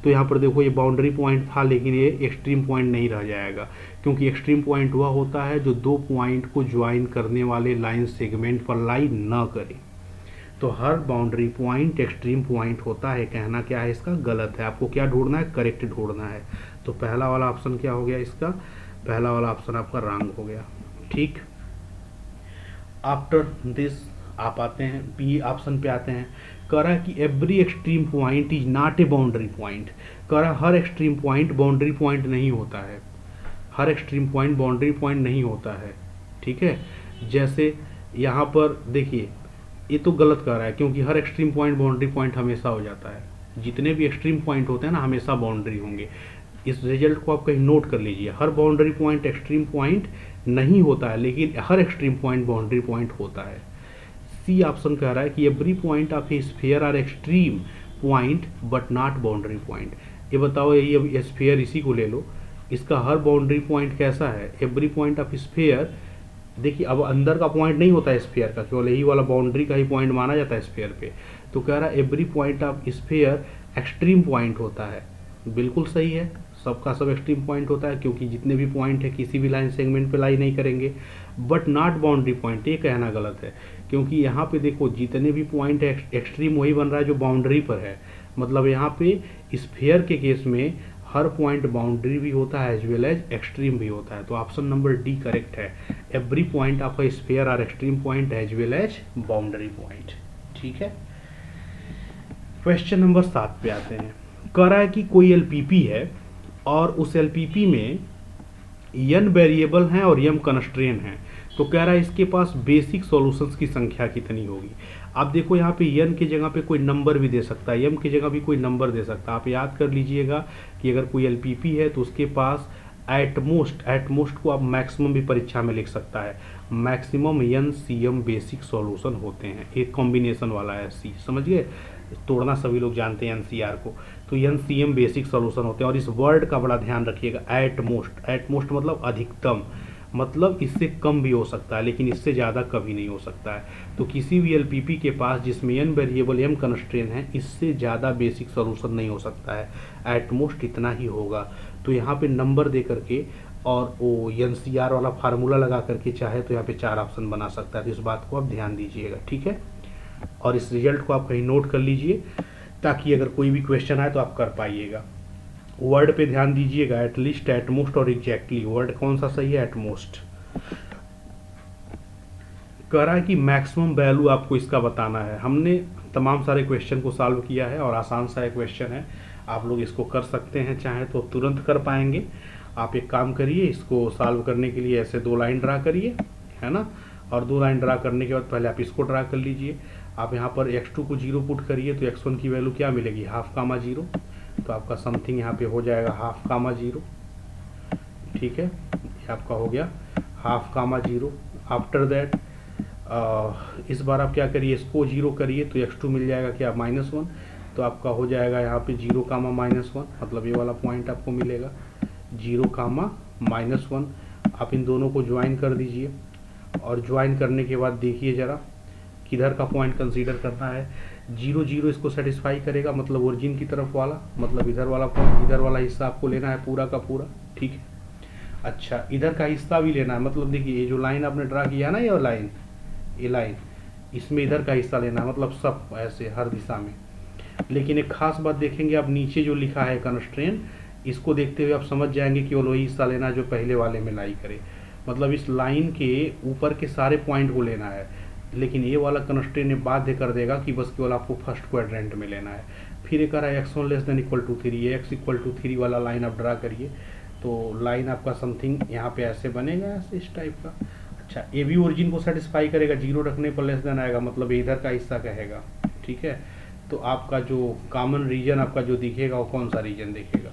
S1: तो यहाँ पर देखो ये बाउंड्री पॉइंट था, लेकिन ये एक्सट्रीम पॉइंट नहीं रह जाएगा, क्योंकि एक्सट्रीम पॉइंट वह होता है जो 2 पॉइंट को ज्वाइन करने वाले लाइन सेगमेंट पर लाई न करे। तो हर बाउंड्री पॉइंट एक्सट्रीम पॉइंट होता है। कहना क्या है इसका, गलत है। आपको क्या ढूंढना है, करेक्ट ढूंढना है। तो पहला वाला ऑप्शन क्या हो गया इसका, पहला वाला ऑप्शन आपका रॉन्ग हो गया। ठीक, आफ्टर दिस आप आते हैं बी ऑप्शन पे आते हैं। कह रहा है कि every extreme point is not a boundary point. कह रहा है हर एक्सट्रीम पॉइंट बाउंड्री पॉइंट नहीं होता है, हर एक्सट्रीम पॉइंट बाउंड्री पॉइंट नहीं होता है। ठीक है, जैसे यहाँ पर देखिए ये तो गलत कर रहा है, क्योंकि हर एक्सट्रीम पॉइंट बाउंड्री पॉइंट हमेशा हो जाता है, जितने भी एक्सट्रीम पॉइंट होते हैं ना हमेशा बाउंड्री होंगे। इस रिजल्ट को आप कहीं नोट कर लीजिए, हर बाउंड्री पॉइंट एक्सट्रीम पॉइंट नहीं होता है, लेकिन हर एक्सट्रीम पॉइंट बाउंड्री पॉइंट होता है। सी ऑप्शन कह रहा है कि every point of a sphere are extreme point but not boundary point. ये बताओ, ये स्फीयर इसी को ले लो, इसका हर बाउंड्री पॉइंट कैसा है, एवरी पॉइंट ऑफ स्फीयर। देखिए अब अंदर का पॉइंट नहीं होता है स्फीयर का, केवल यही वाला बाउंड्री का ही पॉइंट माना जाता है स्फीयर पे। तो कह रहा है every point of sphere extreme point होता है। बिल्कुल सही है, सबका सब एक्सट्रीम पॉइंट होता है, क्योंकि जितने भी पॉइंट है किसी भी लाइन सेगमेंट पे लाई नहीं करेंगे। बट नॉट बाउंड्री पॉइंट, ये कहना गलत है, क्योंकि यहाँ पे देखो जितने भी पॉइंट है एक्सट्रीम वही बन रहा है जो बाउंड्री पर है। मतलब यहाँ पे स्फीयर के केस में हर पॉइंट बाउंड्री भी होता है एज वेल एज एक्सट्रीम भी होता है। तो ऑप्शन नंबर डी करेक्ट है, every point of a sphere are extreme point as well as boundary point. ठीक है, क्वेश्चन नंबर 7 पे आते हैं। कह रहा है कि कोई एलपीपी है और उस एलपीपी में n वेरिएबल हैं और m कंस्ट्रेन हैं। तो कह रहा है इसके पास बेसिक सॉल्यूशंस की संख्या कितनी होगी। आप देखो यहाँ पे n की जगह पे कोई नंबर भी दे सकता है, m की जगह भी कोई नंबर दे सकता है। आप याद कर लीजिएगा कि अगर कोई एलपीपी है तो उसके पास एटमोस्ट को आप मैक्सिमम भी परीक्षा में लिख सकता है, maximum n cm basic solution होते हैं। एक कॉम्बिनेशन वाला है सी, समझ गए, तोड़ना सभी लोग जानते हैं एनसीआर को। तो NCM बेसिक सॉल्यूशन होते हैं। और इस वर्ड का बड़ा ध्यान रखिएगा, एटमोस्ट मतलब अधिकतम, मतलब इससे कम भी हो सकता है लेकिन इससे ज़्यादा कभी नहीं हो सकता है। तो किसी भी एलपीपी के पास जिसमें n वेरिएबल m कंस्ट्रेन है, इससे ज़्यादा बेसिक सॉल्यूशन नहीं हो सकता है, एटमोस्ट इतना ही होगा। तो यहाँ पे नंबर दे करके और वो NCR वाला फार्मूला लगा करके चाहे तो यहाँ पे 4 ऑप्शन बना सकता है। तो इस बात को आप ध्यान दीजिएगा, ठीक है। और इस रिजल्ट को आप कहीं नोट कर लीजिए ताकि अगर कोई भी क्वेश्चन आए तो आप कर पाइएगा। वर्ड पे ध्यान दीजिएगा, एटलीस्ट, एटमोस्ट और एग्जैक्टली। वर्ड कौन सा सही है, एटमोस्ट। कह रहा है कि मैक्सिमम वैल्यू आपको इसका बताना है। हमने तमाम सारे क्वेश्चन को सॉल्व किया है और आसान सा क्वेश्चन है, आप लोग इसको कर सकते हैं, चाहे तो तुरंत कर पाएंगे। आप एक काम करिए, इसको सॉल्व करने के लिए ऐसे 2 लाइन ड्रा करिए, है ना, और 2 लाइन ड्रा करने के बाद पहले आप इसको ड्रा कर लीजिए। आप यहाँ पर x2 को 0 पुट करिए तो x1 की वैल्यू क्या मिलेगी, हाफ कामा 0। तो आपका समथिंग यहाँ पे हो जाएगा हाफ कामा 0, ठीक है, ये आपका हो गया हाफ कामा 0। आफ्टर दैट इस बार आप क्या करिए, इसको 0 करिए तो x2 मिल जाएगा क्या, -1। तो आपका हो जाएगा यहाँ पे 0 कामा -1, मतलब ये वाला पॉइंट आपको मिलेगा 0 कामा -1। आप इन दोनों को ज्वाइन कर दीजिए और ज्वाइन करने के बाद देखिए ज़रा किधर का पॉइंट कंसीडर करना है। 0 0 इसको सेटिस्फाई करेगा, मतलब ओरिजिन की तरफ वाला, मतलब इधर वाला पॉइंट, इधर वाला हिस्सा आपको लेना है पूरा का पूरा, ठीक है। अच्छा, इधर का हिस्सा भी लेना है, मतलब देखिए ये जो लाइन आपने ड्रा किया ना, ये लाइन, इसमें इधर का हिस्सा लेना है, मतलब सब ऐसे हर दिशा में। लेकिन एक खास बात देखेंगे आप, नीचे जो लिखा है कंस्ट्रेन, इसको देखते हुए आप समझ जाएंगे केवल वही हिस्सा लेना है जो पहले वाले में लाई करे। मतलब इस लाइन के ऊपर के सारे पॉइंट को लेना है, लेकिन ये वाला कंस्ट्रेन बाध्य कर देगा कि बस केवल आपको फर्स्ट क्वाड्रेंट में लेना है। फिर एक रहा x1 < 3, ये x = 3 वाला लाइन आप ड्रा करिए तो लाइन आपका समथिंग यहाँ पे ऐसे बनेगा, ऐसे इस टाइप का। अच्छा, ये भी ओरिजिन को सेटिस्फाई करेगा, 0 रखने पर लेस देन आएगा, मतलब इधर का हिस्सा कहेगा, ठीक है। तो आपका जो कॉमन रीजन आपका जो दिखेगा वो कौन सा रीजन दिखेगा,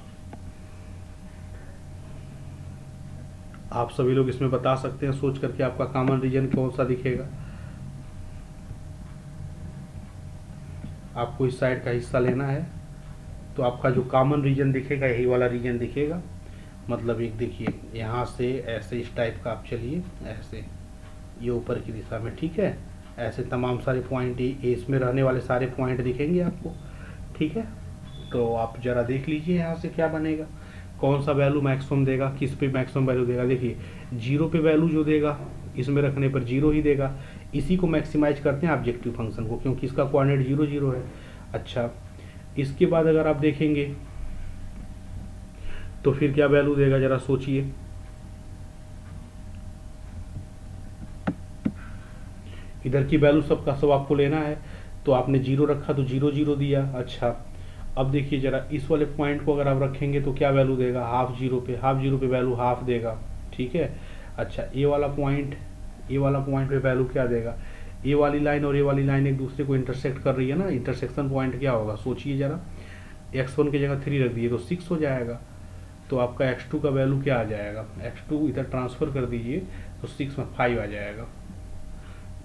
S1: आप सभी लोग इसमें बता सकते हैं सोच करके, आपका कॉमन रीजन कौन सा दिखेगा। आपको इस साइड का हिस्सा लेना है तो आपका जो कॉमन रीजन दिखेगा यही वाला रीजन दिखेगा। मतलब एक देखिए यहाँ से ऐसे इस टाइप का आप चलिए, ऐसे ये ऊपर की दिशा में, ठीक है। ऐसे तमाम सारे पॉइंट इसमें रहने वाले सारे पॉइंट दिखेंगे आपको, ठीक है। तो आप ज़रा देख लीजिए यहाँ से क्या बनेगा, कौन सा वैल्यू मैक्सिमम देगा, किस पे मैक्सिमम वैल्यू देगा। देखिए 0 पे वैल्यू जो देगा इसमें रखने पर 0 ही देगा, इसी को मैक्सिमाइज करते हैं ऑब्जेक्टिव फंक्शन को, क्योंकि इसका कोऑर्डिनेट 0 0 है। अच्छा, इसके बाद अगर आप देखेंगे तो फिर क्या वैल्यू देगा, जरा सोचिए। इधर की वैल्यू सबका सब आपको लेना है, तो आपने 0 रखा तो 0 0 दिया। अच्छा, अब देखिए जरा इस वाले पॉइंट को अगर आप रखेंगे तो क्या वैल्यू देगा, हाफ 0 पे वैल्यू हाफ देगा, ठीक है। अच्छा, ये वाला पॉइंट ए वाला पॉइंट पे वैल्यू क्या देगा, ए वाली लाइन और ए वाली लाइन एक दूसरे को इंटरसेक्ट कर रही है ना, इंटरसेक्शन पॉइंट क्या होगा सोचिए ज़रा, x1 की जगह 3 रख दिए तो 6 हो जाएगा, तो आपका x2 का वैल्यू क्या आ जाएगा, x2 इधर ट्रांसफ़र कर दीजिए तो 6 में 5 आ जाएगा।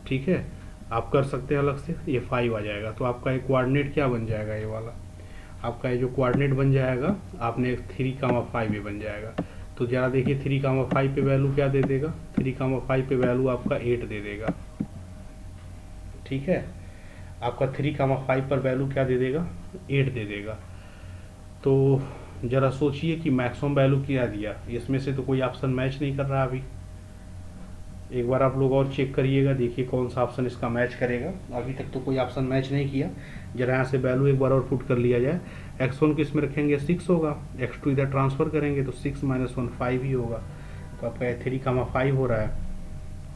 S1: ठीक है, आप कर सकते हैं अलग से, ये 5 आ जाएगा। तो आपका एक कोऑर्डिनेट क्या बन जाएगा, ये वाला आपका ये जो कोऑर्डिनेट बन जाएगा आपने 3,5 ये बन जाएगा। तो ज़रा देखिए 3,5 पे वैल्यू क्या दे देगा, 3,5 पे वैल्यू आपका 8 दे देगा। ठीक है, आपका 3,5 पर वैल्यू क्या दे देगा, 8 दे देगा। तो ज़रा सोचिए कि मैक्सिमम वैल्यू क्या दिया, इसमें से तो कोई ऑप्शन मैच नहीं कर रहा अभी। एक बार आप लोग और चेक करिएगा, देखिए कौन सा ऑप्शन इसका मैच करेगा। अभी तक तो कोई ऑप्शन मैच नहीं किया। जरा यहाँ से वैल्यू एक बार और पुट कर लिया जाए, x1 को इसमें रखेंगे 6 होगा, x2 इधर ट्रांसफ़र करेंगे तो 6 - 1 5 ही होगा। तो आपका 3,5 हो रहा है।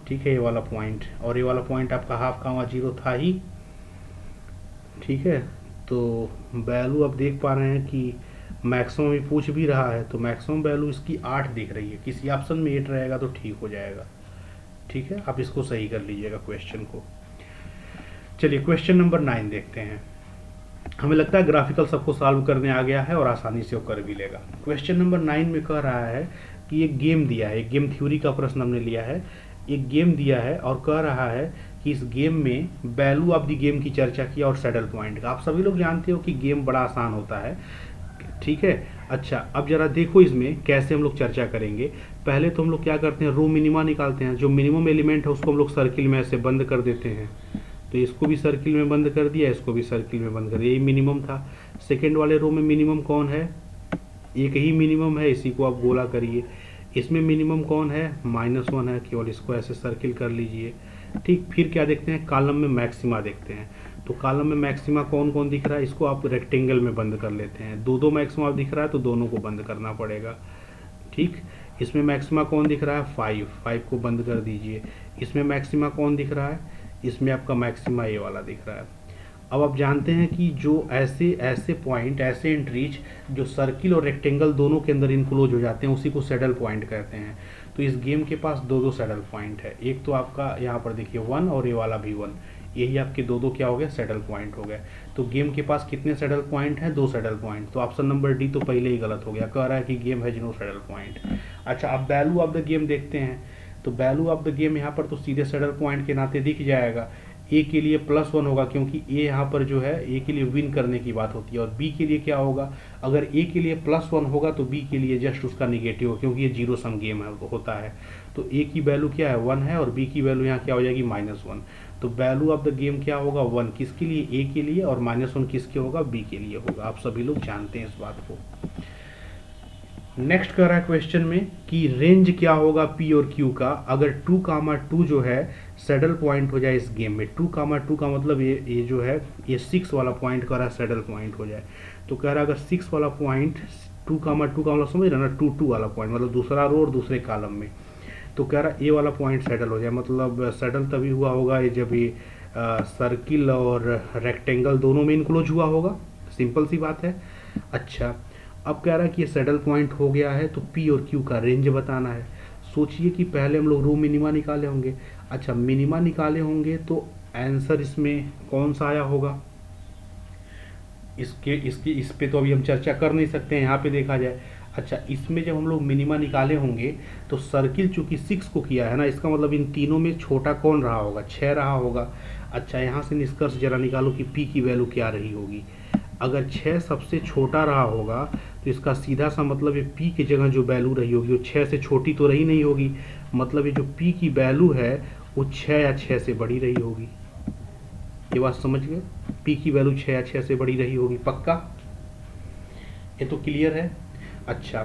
S1: ठीक है, ये वाला पॉइंट, और ये वाला पॉइंट आपका हाफ कामा 0 था ही। ठीक है, तो वैल्यू आप देख पा रहे हैं कि मैक्सिमम ही पूछ भी रहा है, तो मैक्सिमम वैल्यू इसकी 8 दिख रही है। किसी ऑप्शन में 8 रहेगा तो ठीक हो जाएगा। ठीक है, आप इसको सही कर लीजिएगा क्वेश्चन को। चलिए क्वेश्चन नंबर 9 देखते हैं। हमें लगता है ग्राफिकल सबको सॉल्व करने आ गया है और आसानी से वो कर भी लेगा। क्वेश्चन नंबर 9 में कह रहा है कि एक गेम दिया है, एक गेम थ्योरी का प्रश्न हमने लिया है। एक गेम दिया है और कह रहा है कि इस गेम में वैल्यू ऑफ द गेम की चर्चा किया और सैडल पॉइंट का। आप सभी लोग जानते हो कि गेम बड़ा आसान होता है। ठीक है, अच्छा अब जरा देखो इसमें कैसे हम लोग चर्चा करेंगे। पहले तो हम लोग क्या करते हैं, रो मिनिमा निकालते हैं। जो मिनिमम एलिमेंट है उसको हम लोग सर्किल में ऐसे बंद कर देते हैं। तो इसको भी सर्किल में बंद कर दिया, इसको भी सर्किल में बंद कर दिया, यही मिनिमम था। सेकेंड वाले रो में मिनिमम कौन है, एक ही मिनिमम है, इसी को आप गोला करिए। इसमें मिनिमम कौन है, -1 है, केवल इसको ऐसे सर्किल कर लीजिए। ठीक, फिर क्या देखते हैं, कॉलम में मैक्सिमा देखते हैं। तो कॉलम में मैक्सिमा कौन कौन दिख रहा है, इसको आप रेक्टेंगल में बंद कर लेते हैं। दो मैक्सिमा दिख रहा है तो दोनों को बंद करना पड़ेगा। ठीक, इसमें मैक्सिमा कौन दिख रहा है, 5 को बंद कर दीजिए। इसमें मैक्सिमा कौन दिख रहा है, इसमें आपका मैक्सिमा ये वाला दिख रहा है। अब आप जानते हैं कि जो ऐसे पॉइंट, ऐसे एंट्रीज जो सर्किल और रेक्टेंगल दोनों के अंदर इनक्लोज हो जाते हैं, उसी को सैडल पॉइंट कहते हैं। तो इस गेम के पास दो सैडल पॉइंट है। एक तो आपका यहाँ पर देखिए 1 और ये वाला भी 1, यही आपके दो क्या हो गया, सैडल पॉइंट हो गए। तो गेम के पास कितने सैडल पॉइंट हैं, 2 सैडल पॉइंट। तो ऑप्शन नंबर डी तो पहले ही गलत हो गया, कह रहा है कि game has no saddle point. अच्छा, अब वैल्यू ऑफ द गेम देखते हैं। तो वैल्यू ऑफ द गेम यहाँ पर तो सीधे सैडल पॉइंट के नाते दिख जाएगा। ए के लिए +1 होगा क्योंकि ए यहाँ पर जो है ए के लिए विन करने की बात होती है, और बी के लिए क्या होगा, अगर ए के लिए +1 होगा तो बी के लिए जस्ट उसका निगेटिव होगा, क्योंकि ये 0 सम गेम है होता है। तो ए की वैल्यू क्या है, 1 है, और बी की वैल्यू यहाँ क्या हो जाएगी, -1। तो वैल्यू ऑफ द गेम क्या होगा, 1 किसके लिए, ए के लिए, और -1 किसके होगा, बी के लिए होगा। आप सभी लोग जानते हैं इस बात को। नेक्स्ट कर रहा है क्वेश्चन में कि रेंज क्या होगा पी और क्यू का अगर 2,2 जो है सैडल पॉइंट हो जाए इस गेम में। 2,2 का मतलब ये जो है ये 6 वाला पॉइंट कर रहा है सैडल पॉइंट हो जाए। तो कह रहा है अगर 6 वाला पॉइंट 2,2 का मतलब समझ रहे ना, 2 वाला पॉइंट मतलब दूसरा रो और दूसरे कॉलम में। तो कह रहा है ए वाला पॉइंट सैडल हो जाए, मतलब सैडल तभी हुआ होगा ये जब ये सर्किल और रेक्टेंगल दोनों में इनक्लोज हुआ होगा। सिंपल सी बात है। अच्छा, अब कह रहा है कि ये सैडल पॉइंट हो गया है तो पी और क्यू का रेंज बताना है। सोचिए कि पहले हम लोग रो मिनिमा निकाले होंगे। अच्छा, मिनिमा निकाले होंगे तो आंसर इसमें कौन सा आया होगा, इस पे तो अभी हम चर्चा कर नहीं सकते हैं, यहाँ पे देखा जाए। अच्छा, इसमें जब हम लोग मिनिमा निकाले होंगे तो सर्किल चूंकि 6 को किया है ना, इसका मतलब इन तीनों में छोटा कौन रहा होगा, 6 रहा होगा। अच्छा, यहाँ से निष्कर्ष जरा निकालो कि पी की वैल्यू क्या रही होगी। अगर 6 सबसे छोटा रहा होगा तो इसका सीधा सा मतलब ये पी की जगह जो वैल्यू रही होगी वो 6 से छोटी तो रही नहीं होगी, मतलब ये जो पी की वैल्यू है वो 6 या 6 से बड़ी रही होगी। ये बात समझ गए, पी की वैल्यू 6 या 6 से बड़ी रही होगी, पक्का, ये तो क्लियर है। अच्छा,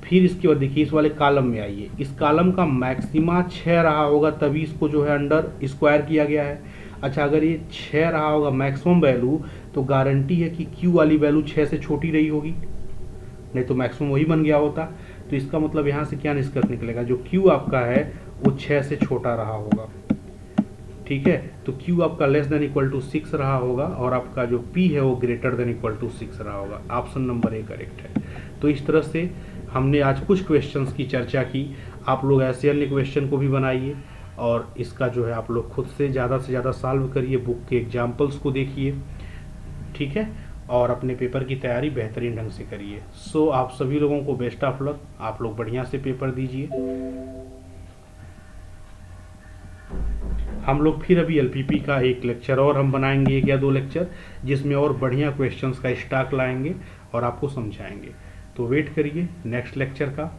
S1: फिर इसके बाद देखिए इस वाले कॉलम में आइए। इस कॉलम का मैक्सिमा 6 रहा होगा तभी इसको जो है अंडर स्क्वायर किया गया है। अच्छा, अगर ये 6 रहा होगा मैक्सिमम वैल्यू तो गारंटी है कि क्यू वाली वैल्यू 6 से छोटी रही होगी, नहीं तो मैक्सिमम वही बन गया होता। तो इसका मतलब यहाँ से क्या निष्कर्ष निकलेगा, जो क्यू आपका है वो 6 से छोटा रहा होगा। ठीक है, तो क्यू आपका < 6 रहा होगा और आपका जो पी है वो < 6 रहा होगा। ऑप्शन नंबर ए करेक्ट है। तो इस तरह से हमने आज कुछ क्वेश्चंस की चर्चा की। आप लोग ऐसे अन्य क्वेश्चन को भी बनाइए और इसका जो है आप लोग खुद से ज़्यादा सॉल्व करिए, बुक के एग्जाम्पल्स को देखिए, ठीक है, और अपने पेपर की तैयारी बेहतरीन ढंग से करिए। सो आप सभी लोगों को बेस्ट ऑफ लक, आप लोग बढ़िया से पेपर दीजिए। हम लोग फिर अभी एलपीपी का एक लेक्चर और हम बनाएंगे, 1 या 2 लेक्चर, जिसमें और बढ़िया क्वेश्चंस का स्टॉक लाएंगे और आपको समझाएंगे। तो वेट करिए नेक्स्ट लेक्चर का।